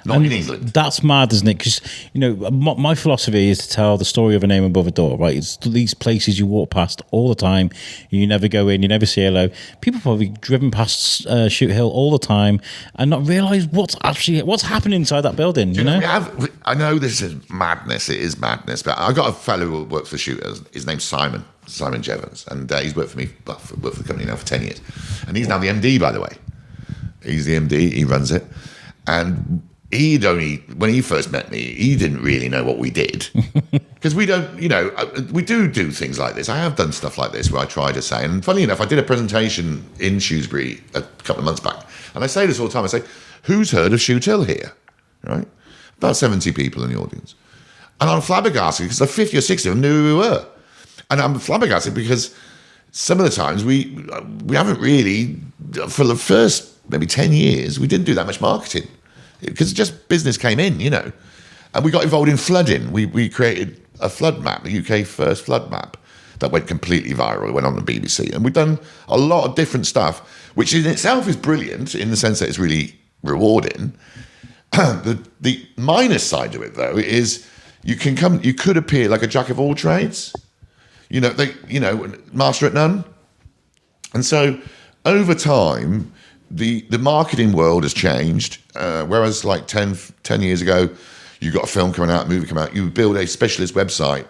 Not in England. That's mad, isn't it? Because, my philosophy is to tell the story of a name above a door, right? It's these places you walk past all the time. You never go in, you never say hello. People probably driven past Shoothill all the time and not realise what's happening inside that building, you know? I know this is madness. It is madness. But I got a fellow who works for Shoothill. His name's Simon Jevons. And he's worked for me, worked for the company now for 10 years. And he's now the MD, by the way. He's the MD. He runs it. And when he first met me, he didn't really know what we did. Because we don't, we do things like this. I have done stuff like this where I try to say, and funny enough, I did a presentation in Shrewsbury a couple of months back. And I say this all the time. I say, who's heard of Shoothill here? Right? About 70 people in the audience. And I'm flabbergasted because like 50 or 60 of them knew who we were. And I'm flabbergasted because some of the times we haven't really, for the first maybe 10 years, we didn't do that much marketing. because just business came in, and we got involved in flooding. We created a flood map, the UK first flood map, that went completely viral. It went on the BBC, and we've done a lot of different stuff, which in itself is brilliant in the sense that it's really rewarding. The minus side of it, though, is you could appear like a jack of all trades, master at none. And so over time, the marketing world has changed. Whereas like 10 years ago, you got a film coming out, a movie coming out, you build a specialist website,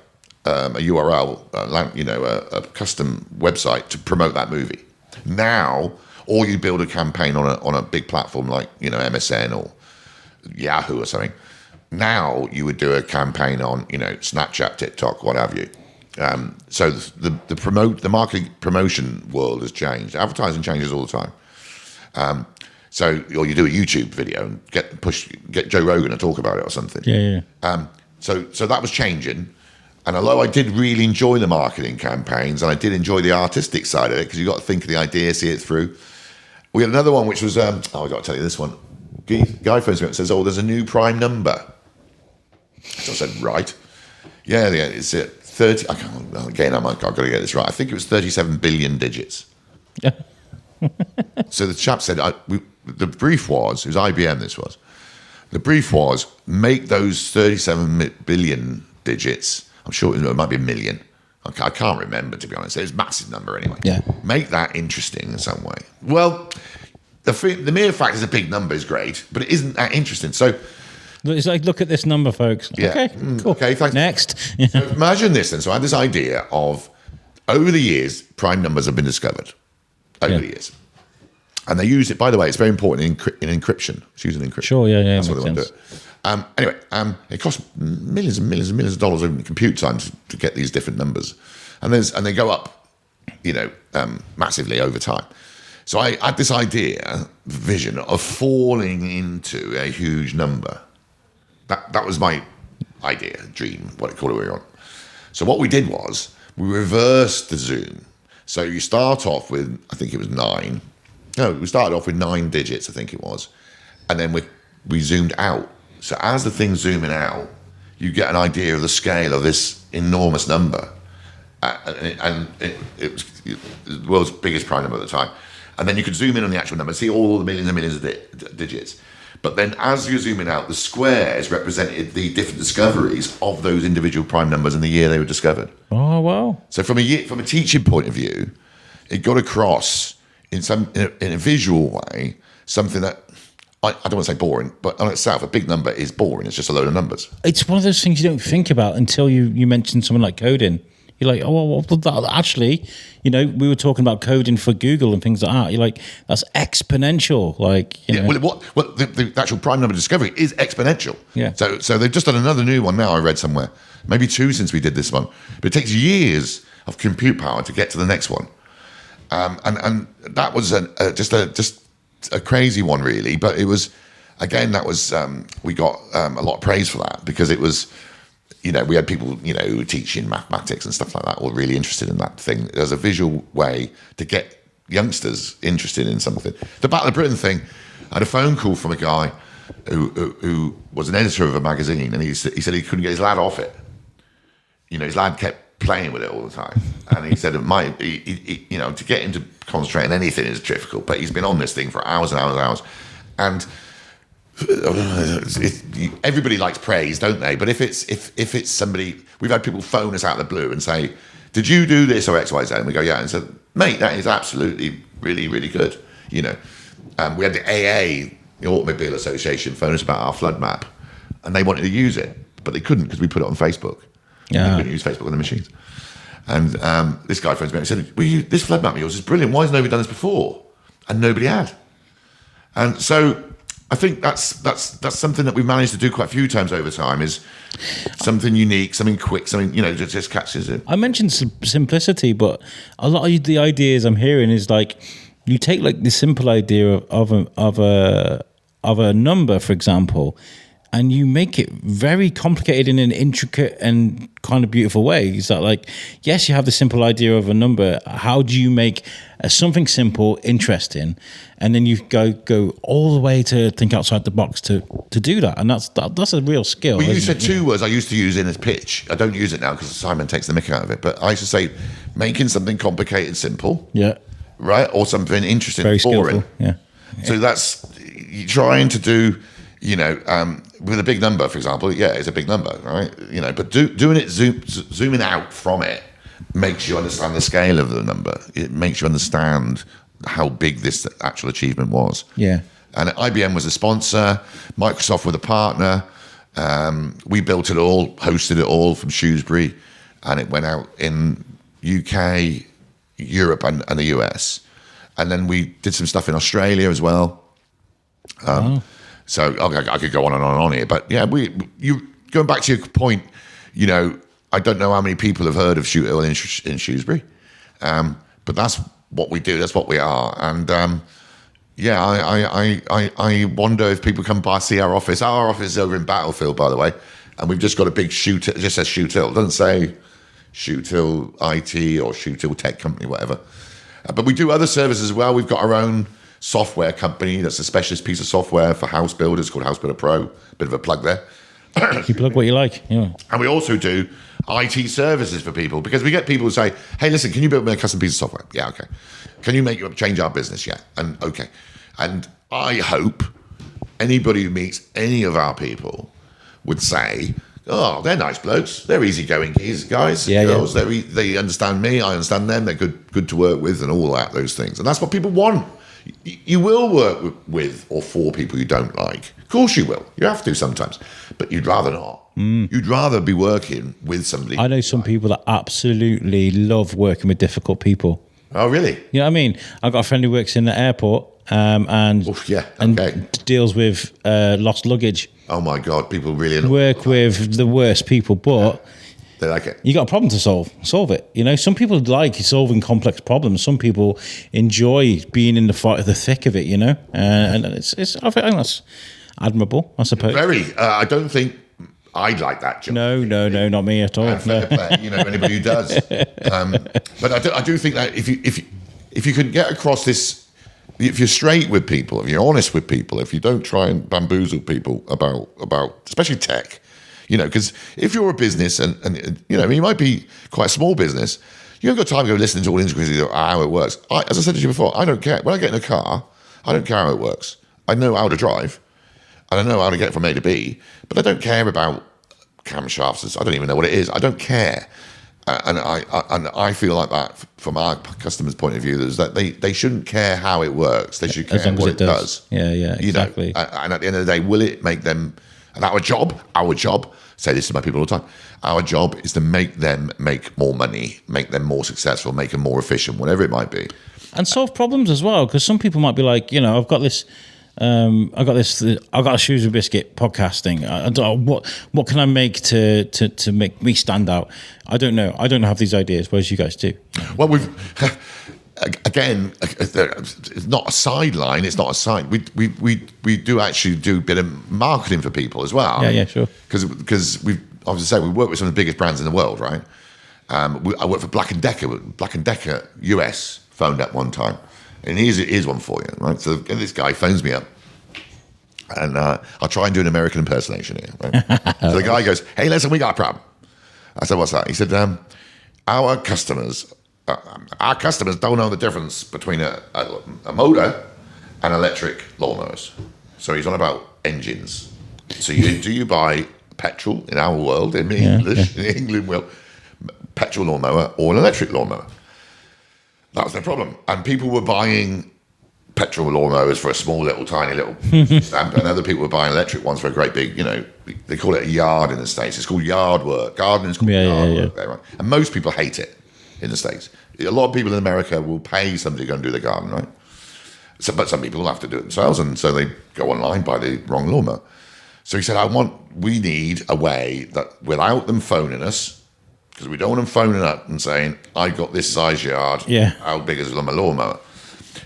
a URL, a custom website to promote that movie. Now, or you build a campaign on a big platform like MSN or Yahoo or something. Now you would do a campaign on Snapchat, TikTok, what have you. So the marketing promotion world has changed. Advertising changes all the time. Or you do a YouTube video and get Joe Rogan to talk about it or something. Yeah. So that was changing. And although I did really enjoy the marketing campaigns and I did enjoy the artistic side of it, because you got to think of the idea, see it through. We had another one which was I got to tell you this one. Guy phones me up and says, "Oh, there's a new prime number." So I said, "Right, yeah, it's 30." I've got to get this right. I think it was 37 billion digits. So the chap said, the brief was, it was IBM. This was the brief was make those 37 billion digits. I'm sure it might be a million. I can't remember, to be honest. It's a massive number anyway. Yeah. Make that interesting in some way. Well, the mere fact it's a big number is great, but it isn't that interesting. So it's like, look at this number, folks. yeah. Okay, cool. Okay, thanks. Next. So imagine this then. So I had this idea of, over the years, prime numbers have been discovered. Over the years. And they use it, by the way, it's very important in encryption. It's used in encryption. Sure, yeah. That's what they want to do. Anyway, it costs millions and millions and millions of dollars in compute time to get these different numbers. And they go up, massively over time. So I had this vision of falling into a huge number. That was my idea, dream, what we were on. So what we did was we reversed the zoom. So you start off with, I think it was 9. No, we started off with 9 digits, I think it was. And then we zoomed out. So as the thing's zooming out, you get an idea of the scale of this enormous number. And it was the world's biggest prime number at the time. And then you could zoom in on the actual number and see all the millions and millions of digits. But then as you're zooming out, the squares represented the different discoveries of those individual prime numbers in the year they were discovered. Oh, wow. So from a teaching point of view, it got across in a visual way something that, I don't want to say boring, but on itself, a big number is boring. It's just a load of numbers. It's one of those things you don't think about until you mention something like coding. You're like, oh, well, actually, we were talking about coding for Google and things like that. You're like, that's exponential. Like, the actual prime number discovery is exponential. Yeah. So they've just done another new one now. I read somewhere, maybe 2 since we did this one, but it takes years of compute power to get to the next one. And that was just a crazy one, really. But it was, again, we got a lot of praise for that, because it was. We had people, who were teaching mathematics and stuff like that, were really interested in that thing. There's a visual way to get youngsters interested in something. The Battle of Britain thing, I had a phone call from a guy who was an editor of a magazine, and he said he couldn't get his lad off it. His lad kept playing with it all the time. And he said, to get him to concentrate on anything is difficult, but he's been on this thing for hours and hours and hours. And everybody likes praise, don't they? But if it's somebody, we've had people phone us out of the blue and say, "Did you do this or X, Y, Z?" And we go, "Yeah," and said, "Mate, that is absolutely really, really good." We had the AA, the Automobile Association, phone us about our flood map, and they wanted to use it, but they couldn't because we put it on Facebook. Yeah, they couldn't use Facebook on the machines. And this guy phones me and said, "This flood map of yours is brilliant. Why has nobody done this before?" And nobody had. And so I think that's something that we've managed to do quite a few times over time, is something unique, something quick, something, that just catches it. I mentioned simplicity, but a lot of the ideas I'm hearing is like, you take like the simple idea of a number, for example, and you make it very complicated in an intricate and kind of beautiful way. Is that like, yes, you have the simple idea of a number. How do you make something simple interesting, and then you go all the way to think outside the box to do that, and that's a real skill. Well, you said two words I used to use in as pitch. I don't use it now because Simon takes the mick out of it. But I used to say making something complicated simple. Yeah. Right, or something interesting, Very boring. skillful. Yeah. So that's you're trying to do, with a big number, for example. Yeah, it's a big number, right? But doing it, zooming out from it, makes you understand the scale of the number. It makes you understand how big this actual achievement was. Yeah. And IBM was a sponsor. Microsoft were the partner. We built it all, hosted it all from Shrewsbury, and it went out in UK, Europe, and the US. And then we did some stuff in Australia as well. So I could go on and on here, but yeah, you going back to your point, I don't know how many people have heard of Shoothill in Shrewsbury, but that's what we do. That's what we are. And I wonder if people come by, see our office. Our office is over in Battlefield, by the way, and we've just got a big it just says Shoothill. It doesn't say Shoothill IT or Shoothill Tech Company, whatever. But we do other services as well. We've got our own software company that's a specialist piece of software for house builders called House Builder Pro. Bit of a plug there. You plug what you like. Yeah. And we also do IT services for people, because we get people who say, hey, listen, can you build me a custom piece of software? Yeah, okay. Can you change our business? Yeah, and okay. And I hope anybody who meets any of our people would say, oh, they're nice blokes. They're easygoing guys, girls. Yeah. They understand me. I understand them. They're good to work with, and all those things. And that's what people want. You will work with or for people you don't like. Of course you will. You have to sometimes, but you'd rather not. You'd rather be working with somebody. I know some people that absolutely love working with difficult people. Oh, really? You know what I mean? I've got a friend who works in the airport and deals with lost luggage. Oh my God, people really work with the worst people, but they like it. You got a problem to solve it. Some people like solving complex problems. Some people enjoy being in the thick of it. And it's I think that's admirable, I suppose. Very. I don't think I'd like that job. No, not me at all. Fair play, anybody who does. But I do think that if you can get across this, if you're straight with people, if you're honest with people, if you don't try and bamboozle people about especially tech, because if you're a business and you might be quite a small business, you haven't got time to go listen to all the intricacies of how it works. As I said to you before, I don't care. When I get in a car, I don't care how it works. I know how to drive, and I know how to get from A to B, but I don't care about camshafts. I don't even know what it is. I don't care. And I feel like that from our customers' point of view, is that they shouldn't care how it works. They should care what it does. Yeah, exactly. And at the end of the day, will it make them? And our job, say this to my people all the time, our job is to make them make more money, make them more successful, make them more efficient, whatever it might be. And solve problems as well, because some people might be like, I've got a Shrewsbury Biscuit podcasting. What can I make to make me stand out? I don't know. I don't have these ideas, whereas you guys do. Well, again, it's not a sideline. It's not a side. We do actually do a bit of marketing for people as well. Yeah, sure. Because we work with some of the biggest brands in the world, right? I work for Black & Decker. Black & Decker US phoned up one time. And here's one for you, right? So this guy phones me up, and I'll try and do an American impersonation here. Right? So the guy goes, hey, listen, we got a problem. I said, what's that? He said, our customers don't know the difference between a motor and electric lawnmowers. So he's on about engines. So do you buy petrol in our world, in English, in England, petrol lawnmower or an electric lawnmower? That was their problem. And people were buying petrol lawnmowers for a small little tiny little stamp, and other people were buying electric ones for a great big, they call it a yard in the States. It's called yard work. Gardening's called yard work there, right? And most people hate it in the States. A lot of people in America will pay somebody to go and do the garden, right? But some people will have to do it themselves, and so they go online, buy the wrong lawnmower. So he said, we need a way that without them phoning us, because we don't want them phoning up and saying, I got this size yard, how big is my lawnmower?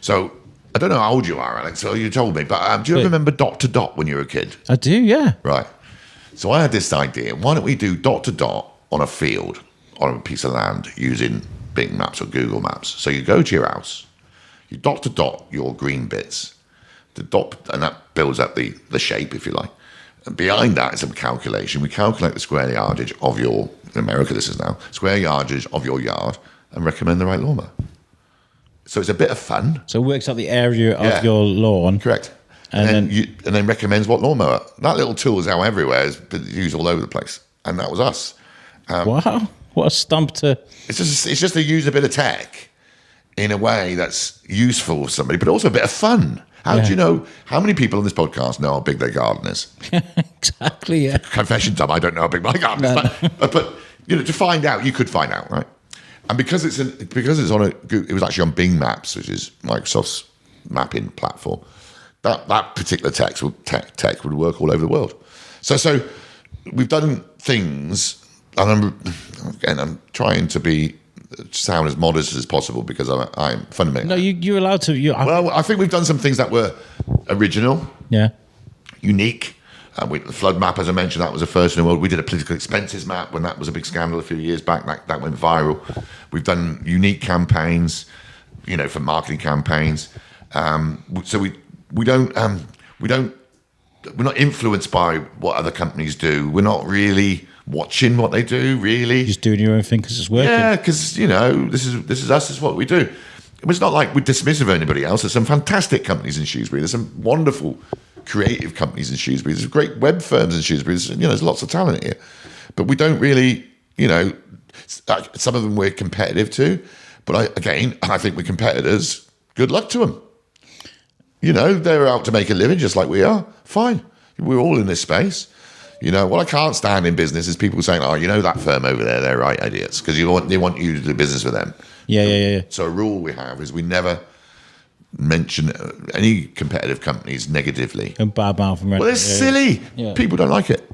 So I don't know how old you are, Alex, so you told me, but do you remember Dot to Dot when you were a kid? I do, yeah. Right. So I had this idea. Why don't we do dot to dot on a field, on a piece of land, using Bing Maps or Google Maps? So you go to your house, you dot to dot your green bits, the dot, and that builds up the shape, if you like. And behind that is a calculation. We calculate the square yardage of your, in America this is now, square yardage of your yard and recommend the right lawnmower. So it's a bit of fun. So it works out the area of your lawn. Correct. And then recommends what lawnmower. That little tool is now everywhere. It's been used all over the place. And that was us. Wow. What a stump to... It's just to use a bit of tech in a way that's useful for somebody, but also a bit of fun. How do you know, how many people on this podcast know how big their garden is? Exactly, yeah. Confession time, I don't know how big my garden is. But you know, to find out, you could find out, right? And because it's on it was actually on Bing Maps, which is Microsoft's mapping platform. That particular tech would work all over the world. So we've done things, and I'm trying to sound as modest as possible because I'm fundamentally. No, you're allowed to. Well, I think we've done some things that were original, unique. The flood map, as I mentioned, that was the first in the world. We did a political expenses map when that was a big scandal a few years back. That went viral. We've done unique campaigns, for marketing campaigns. So we're not influenced by what other companies do. We're not really watching what they do, really. Just doing your own thing because it's working. Yeah, because this is us. This is what we do. It's not like we're dismissive of anybody else. There's some fantastic companies in Shrewsbury. There's some wonderful creative companies in Shrewsbury. There's great web firms in Shrewsbury. There's lots of talent here, but we don't really, some of them we're competitive to. But I think we're competitors. Good luck to them. They're out to make a living just like we are. Fine. We're all in this space. What I can't stand in business is people saying, that firm over there, they're right idiots, because they want you to do business with them. Yeah. So a rule we have is we never mention any competitive companies negatively. And bad mouth and well, it's silly. Yeah. People don't like it.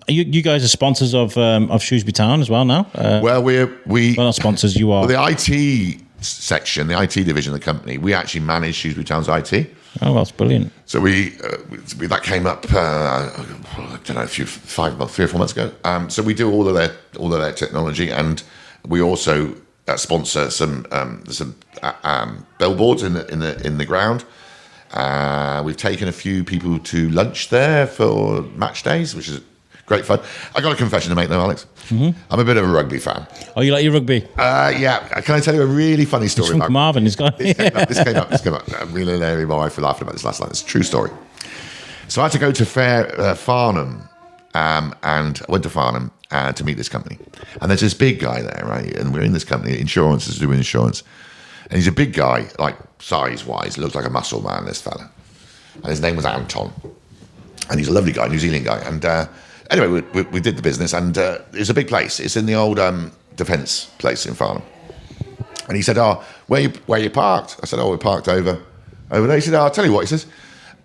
You guys are sponsors of Shrewsbury Town as well now? We're not sponsors, you are. Well, the IT section, the IT division of the company, we actually manage Shrewsbury Town's IT. Oh, that's brilliant. So we that came up, I don't know, 3 or 4 months ago. So we do all of their technology, and we also sponsor some billboards in the ground. We've taken a few people to lunch there for match days, which is great fun. I got a confession to make though, Alex. Mm-hmm. I'm a bit of a rugby fan. Oh, you like your rugby? Yeah. Can I tell you a really funny story? It's from Marvin. This came up. I'm really hilarious. My wife laughed about this last night. It's a true story. So I had to go to Farnham, and I went to Farnham to meet this company. And there's this big guy there, right? And we're in this company. Insurance is doing insurance. And he's a big guy, like size-wise. Looks like a muscle man, this fella. And his name was Anton. And he's a lovely guy, New Zealand guy. And anyway, we did the business, and it's a big place. It's in the old defence place in Farnham. And he said, where you parked? I said, we're parked over there. He said, I'll tell you what. He says,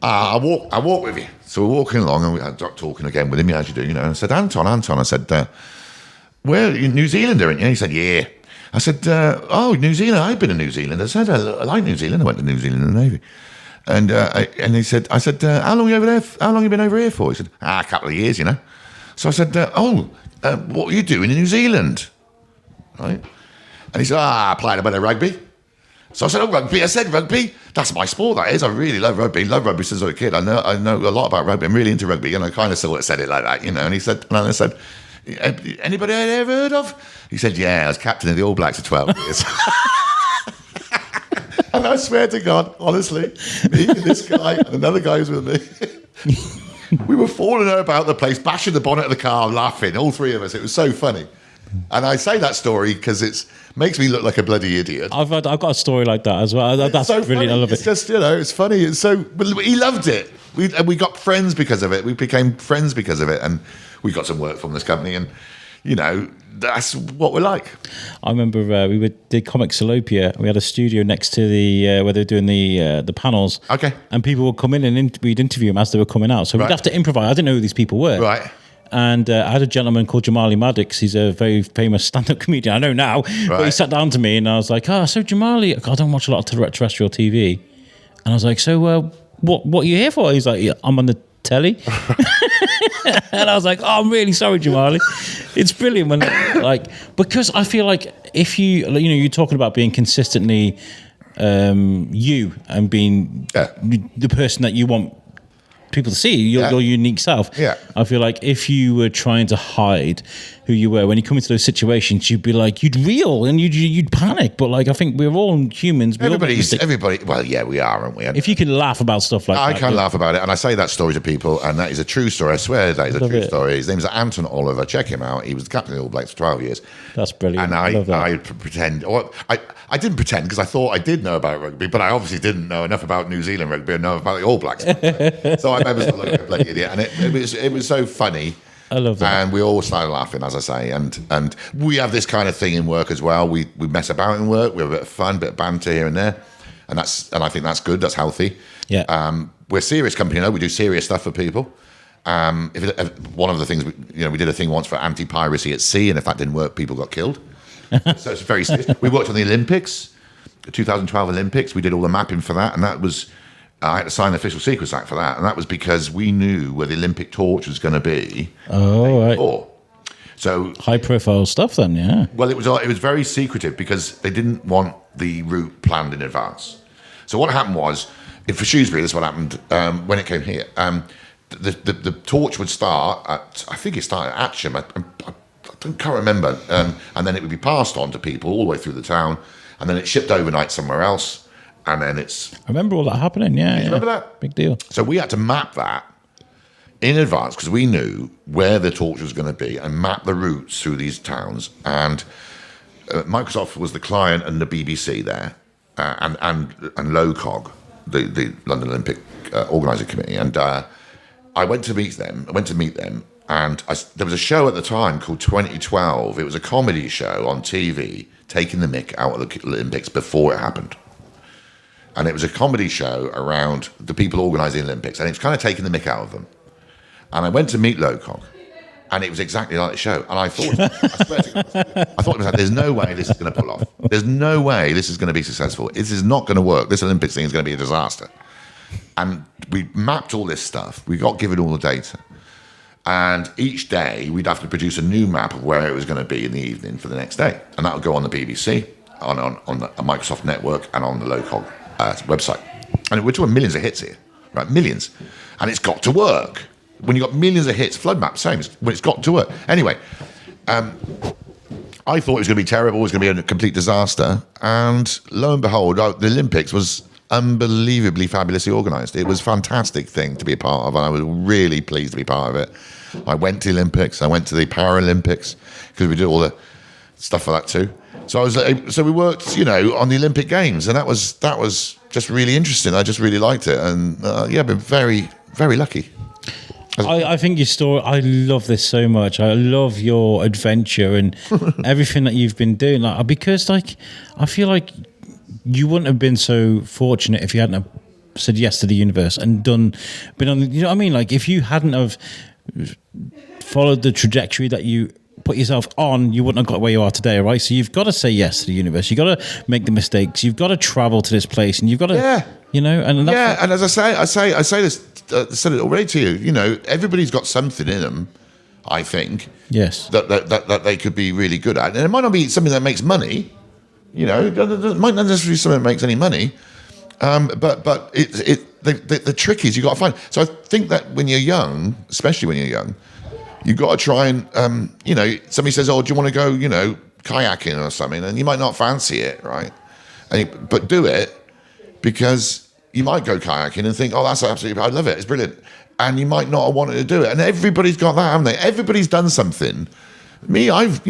I'll walk with you. So we're walking along, and I got talking again with him, as you do, And I said, Anton. I said, where, you're New Zealander, aren't you? And he said, yeah. I said, New Zealand. I've been to New Zealand. I said, I like New Zealand. I went to New Zealand in the Navy. And he said, I said, how long are you over there? How long have you been over here for? He said, a couple of years, So I said, what are you doing in New Zealand? Right? And he said, I played a bit of rugby. So I said, rugby. I said, rugby. That's my sport, that is. I really love rugby. Love rugby since I was a kid. I know a lot about rugby. I'm really into rugby. And I kind of sort of said it like that, And he said, and I said, anybody I ever heard of? He said, yeah, I was captain of the All Blacks for 12 years. And I swear to God, honestly, me and this guy and another guy who's with me, we were falling about the place, bashing the bonnet of the car, laughing, all three of us. It was so funny. And I say that story because it makes me look like a bloody idiot. I've got a story like that as well. That's so brilliant. Funny. I love it. It's just, it's funny. It's so, he loved it. We got friends because of it. We became friends because of it. And we got some work from this company. And, that's what we're like. I remember we did Comic Salopia. We had a studio next to the where they were doing the panels. Okay. And people would come in and we'd interview them as they were coming out. So we'd have to improvise. I didn't know who these people were. Right. And I had a gentleman called Jamali Maddox. He's a very famous stand-up comedian. I know now. Right. But he sat down to me and I was like, so Jamali, I don't watch a lot of terrestrial TV. And I was like, so what are you here for? He's like, I'm on the telly. And I was like, oh, I'm really sorry, Jamali. It's brilliant when, because I feel like if you're talking about being consistently you and being the person that you want people to see, your unique self. Yeah. I feel like if you were trying to hide who you were, when you come into those situations, you'd be like, you'd reel and you'd panic. But I think we're all humans. Everybody. Well, yeah, we are, aren't we? If you can laugh about stuff like that. I can laugh about it, and I say that story to people, and that is a true story. I swear that is a true story. His name is Anton Oliver. Check him out. He was the captain of the All Blacks for 12 years. That's brilliant. And I pretend, or I didn't pretend because I thought I did know about rugby, but I obviously didn't know enough about New Zealand rugby and know about the All Blacks. So I remember looking like a bloody idiot, and it was so funny. I love that. And we all started laughing, as I say. And we have this kind of thing in work as well. We mess about in work. We have a bit of fun, a bit of banter here and there. And I think that's good. That's healthy. Yeah. We're a serious company, we do serious stuff for people. If one of the things, we did a thing once for anti-piracy at sea, and if that didn't work, people got killed. So it's very serious. We worked on the Olympics, the 2012 Olympics. We did all the mapping for that, and that was... I had to sign the Official Secrets Act for that, and that was because we knew where the Olympic torch was going to be. Oh, right. Before. So high-profile stuff, then, yeah. Well, it was very secretive because they didn't want the route planned in advance. So what happened was, for Shrewsbury, this is what happened when it came here. The torch would start at, I think it started at Atcham. I can't remember, and then it would be passed on to people all the way through the town, and then it's shipped overnight somewhere else. And then it's... I remember all that happening, yeah. You remember that? Big deal. So we had to map that in advance because we knew where the torch was going to be and map the routes through these towns. And Microsoft was the client and the BBC there, and LOCOG, the London Olympic Organising Committee. And I went to meet them, and there was a show at the time called 2012. It was a comedy show on TV taking the mick out of the Olympics before it happened. And it was a comedy show around the people organising the Olympics, and it was kind of taking the mick out of them. And I went to meet Lowcock, and it was exactly like the show. And I thought, I swear to God, I thought it was like, there's no way this is going to pull off. There's no way this is going to be successful. This is not going to work. This Olympics thing is going to be a disaster. And we mapped all this stuff. We got given all the data. And each day, we'd have to produce a new map of where it was going to be in the evening for the next day. And that would go on the BBC, on the Microsoft network, and on the Lowcock website. And we're talking millions of hits here, right? Millions. And it's got to work. When you've got millions of hits, flood map, same. When it's got to work. Anyway, I thought it was going to be terrible. It was going to be a complete disaster. And lo and behold, the Olympics was unbelievably fabulously organised. It was a fantastic thing to be a part of, and I was really pleased to be part of it. I went to the Olympics. I went to the Paralympics because we did all the stuff for that too. So we worked, on the Olympic Games, and that was just really interesting. I just really liked it, and I've been very, very lucky. I think your story, I love this so much. I love your adventure and everything that you've been doing. Because I feel like you wouldn't have been so fortunate if you hadn't have said yes to the universe and been on. You know what I mean? Like if you hadn't have followed the trajectory that you put yourself on, you wouldn't have got where you are today, right? So you've got to say yes to the universe. You've got to make the mistakes. You've got to travel to this place, and you've got to, And as I say this, said it already to you. Everybody's got something in them. I think yes that they could be really good at, and it might not be something that makes money. It might not necessarily be something that makes any money. But the trick is you got to find. So I think that when you're young, especially when you're young, you've got to try and, somebody says, oh, do you want to go, kayaking or something? And you might not fancy it, right? But do it because you might go kayaking and think, oh, that's absolutely, I love it. It's brilliant. And you might not have wanted to do it. And everybody's got that, haven't they? Everybody's done something. Me, I've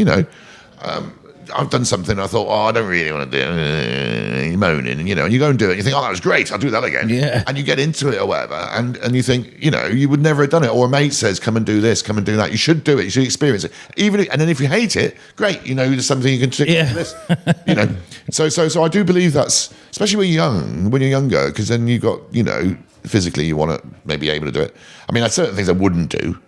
done something. I thought, oh, I don't really want to do it. You're moaning, and you go and do it. And you think, oh, that was great. I'll do that again. Yeah. And you get into it or whatever, and you think, you would never have done it. Or a mate says, come and do this, come and do that. You should do it. You should experience it. And then if you hate it, great. There's something you can stick to this. So I do believe that's, especially when you're younger, because then you got, physically you want to maybe be able to do it. I mean, there's certain things I wouldn't do.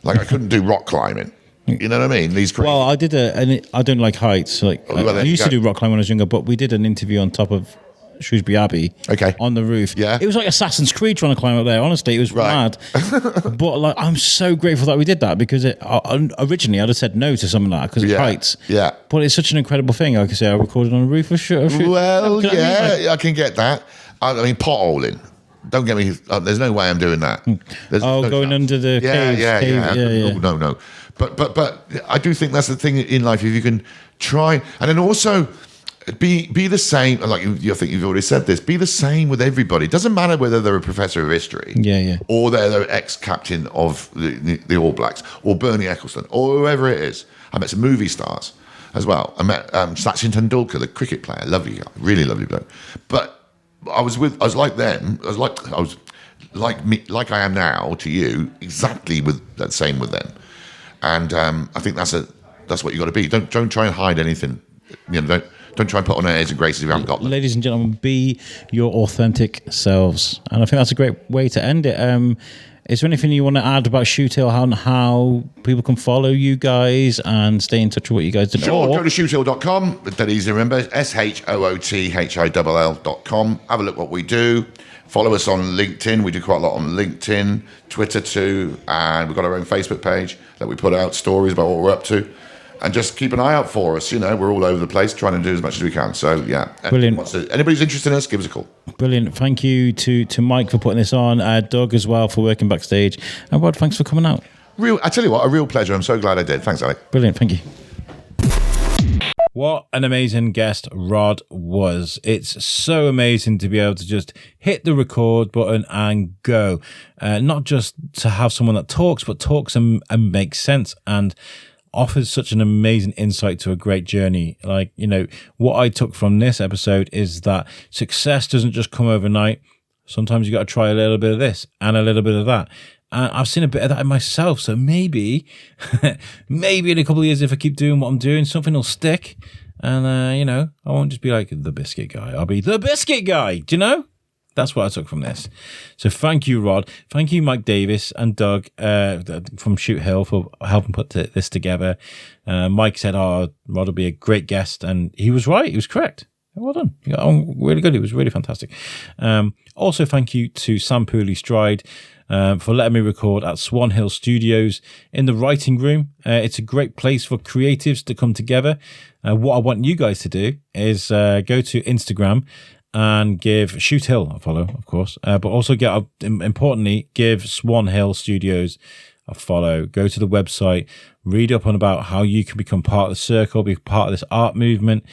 Like I couldn't do rock climbing. You know what I mean? These crazy. Well, I did I don't like heights. I used to do rock climbing when I was younger, but we did an interview on top of Shrewsbury Abbey. Okay. On the roof. Yeah. It was like Assassin's Creed trying to climb up there. Honestly, it was Right. mad. But like, I'm so grateful that we did that because originally I'd have said no to something like that because of heights. Yeah. But it's such an incredible thing. Like I say, I recorded on the roof of Shrewsbury. Well, You know what I mean? yeah, I can get that. I mean, potholing. Don't get me. There's no way I'm doing that. There's no Going chance. under the cave. Yeah. No. But I do think that's the thing in life. If you can try, and then also be the same. Like I think you've already said this. Be the same with everybody. It doesn't matter whether they're a professor of history, or they're the ex-captain of the All Blacks, or Bernie Ecclestone, or whoever it is. I met some movie stars as well. I met Sachin Tendulkar, the cricket player, lovely guy, really lovely bloke. But I was like them. I was like I am now to you, exactly with that same with them. And I think that's what you got to be. Don't try and hide anything. You know, don't try and put on airs and graces if you haven't got them. Ladies and gentlemen, be your authentic selves, and I think that's a great way to end it. Is there anything you want to add about Shoothill, how people can follow you guys and stay in touch with what you guys do? Sure, go to shoothill.com. It's that easy to remember. SHOOTHILL.com. Have a look what we do. Follow us on LinkedIn. We do quite a lot on LinkedIn, Twitter too, and we've got our own Facebook page that we put out stories about what we're up to. And just keep an eye out for us. You know, we're all over the place trying to do as much as we can. So, yeah. Brilliant. Anybody's interested in us, give us a call. Brilliant. Thank you to Mike for putting this on, Doug as well for working backstage. And Rod, thanks for coming out. I tell you what, a real pleasure. I'm so glad I did. Thanks, Alec. Brilliant. Thank you. What an amazing guest Rod was. It's so amazing to be able to just hit the record button and go. Not just to have someone that talks, but talks and makes sense and offers such an amazing insight to a great journey. Like, you know, what I took from this episode is that success doesn't just come overnight. Sometimes you got to try a little bit of this and a little bit of that. And I've seen a bit of that in myself. So maybe in a couple of years, if I keep doing what I'm doing, something will stick. And, you know, I won't just be like the Biscuit guy. I'll be the Biscuit guy. Do you know? That's what I took from this. So thank you, Rod. Thank you, Mike Davis and Doug from Shoothill for helping put this together. Mike said, Rod will be a great guest. And he was right. He was correct. Well done. You got on really good. It was really fantastic. Also, thank you to Sam Pooley-Stride for letting me record at Swan Hill Studios in the writing room. It's a great place for creatives to come together. What I want you guys to do is go to Instagram and give Shoothill a follow, of course, but also importantly, give Swan Hill Studios a follow. Go to the website, read up on about how you can become part of the circle, be part of this art movement,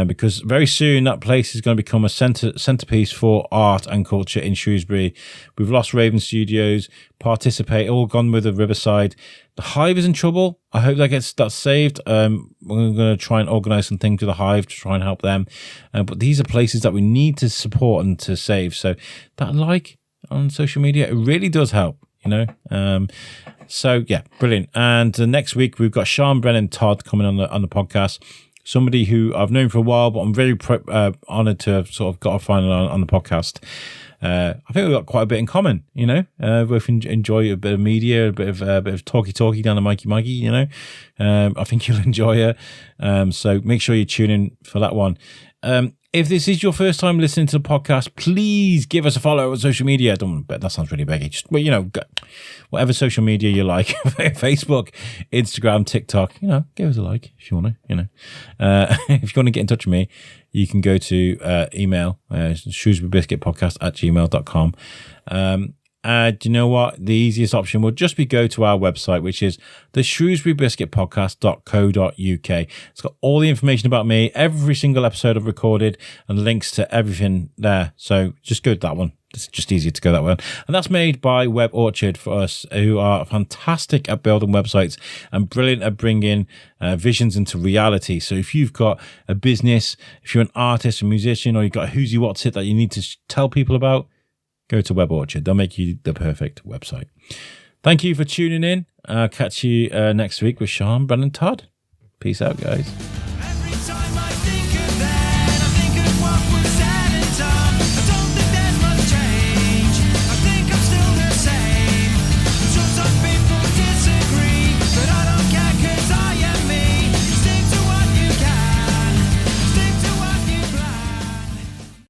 because very soon that place is going to become a centerpiece for art and culture in Shrewsbury. We've lost Raven Studios, Participate, all gone with the Riverside. The Hive is in trouble. I hope that's saved. We're going to try and organise some things with the Hive to try and help them. But these are places that we need to support and to save. So that like on social media, it really does help, you know. So yeah, brilliant. And next week we've got Sean Brennan Todd coming on the podcast. Somebody who I've known for a while, but I'm very honoured to have sort of got a final on the podcast. I think we've got quite a bit in common, you know. Both enjoy a bit of media, a bit of talky down the Mikey, you know. I think you'll enjoy it. So make sure you tune in for that one. If this is your first time listening to the podcast, please give us a follow on social media. That sounds really baggy. Just, well, you know, whatever social media you like, Facebook, Instagram, TikTok, you know, give us a like if you want to, you know. If you want to get in touch with me, you can go to email, shrewsburybiscuitpodcast@gmail.com. Do you know what? The easiest option would just be go to our website, which is the shrewsburybiscuitpodcast.co.uk. It's got all the information about me, every single episode I've recorded, and links to everything there. So just go to that one. It's just easier to go that way. And that's made by Web Orchard for us, who are fantastic at building websites and brilliant at bringing visions into reality. So if you've got a business, if you're an artist, a musician, or you've got a who's you what's it that you need to tell people about, go to Web Orchard. They'll make you the perfect website. Thank you for tuning in. I'll catch you next week with Sean, Brennan, Todd. Peace out, guys.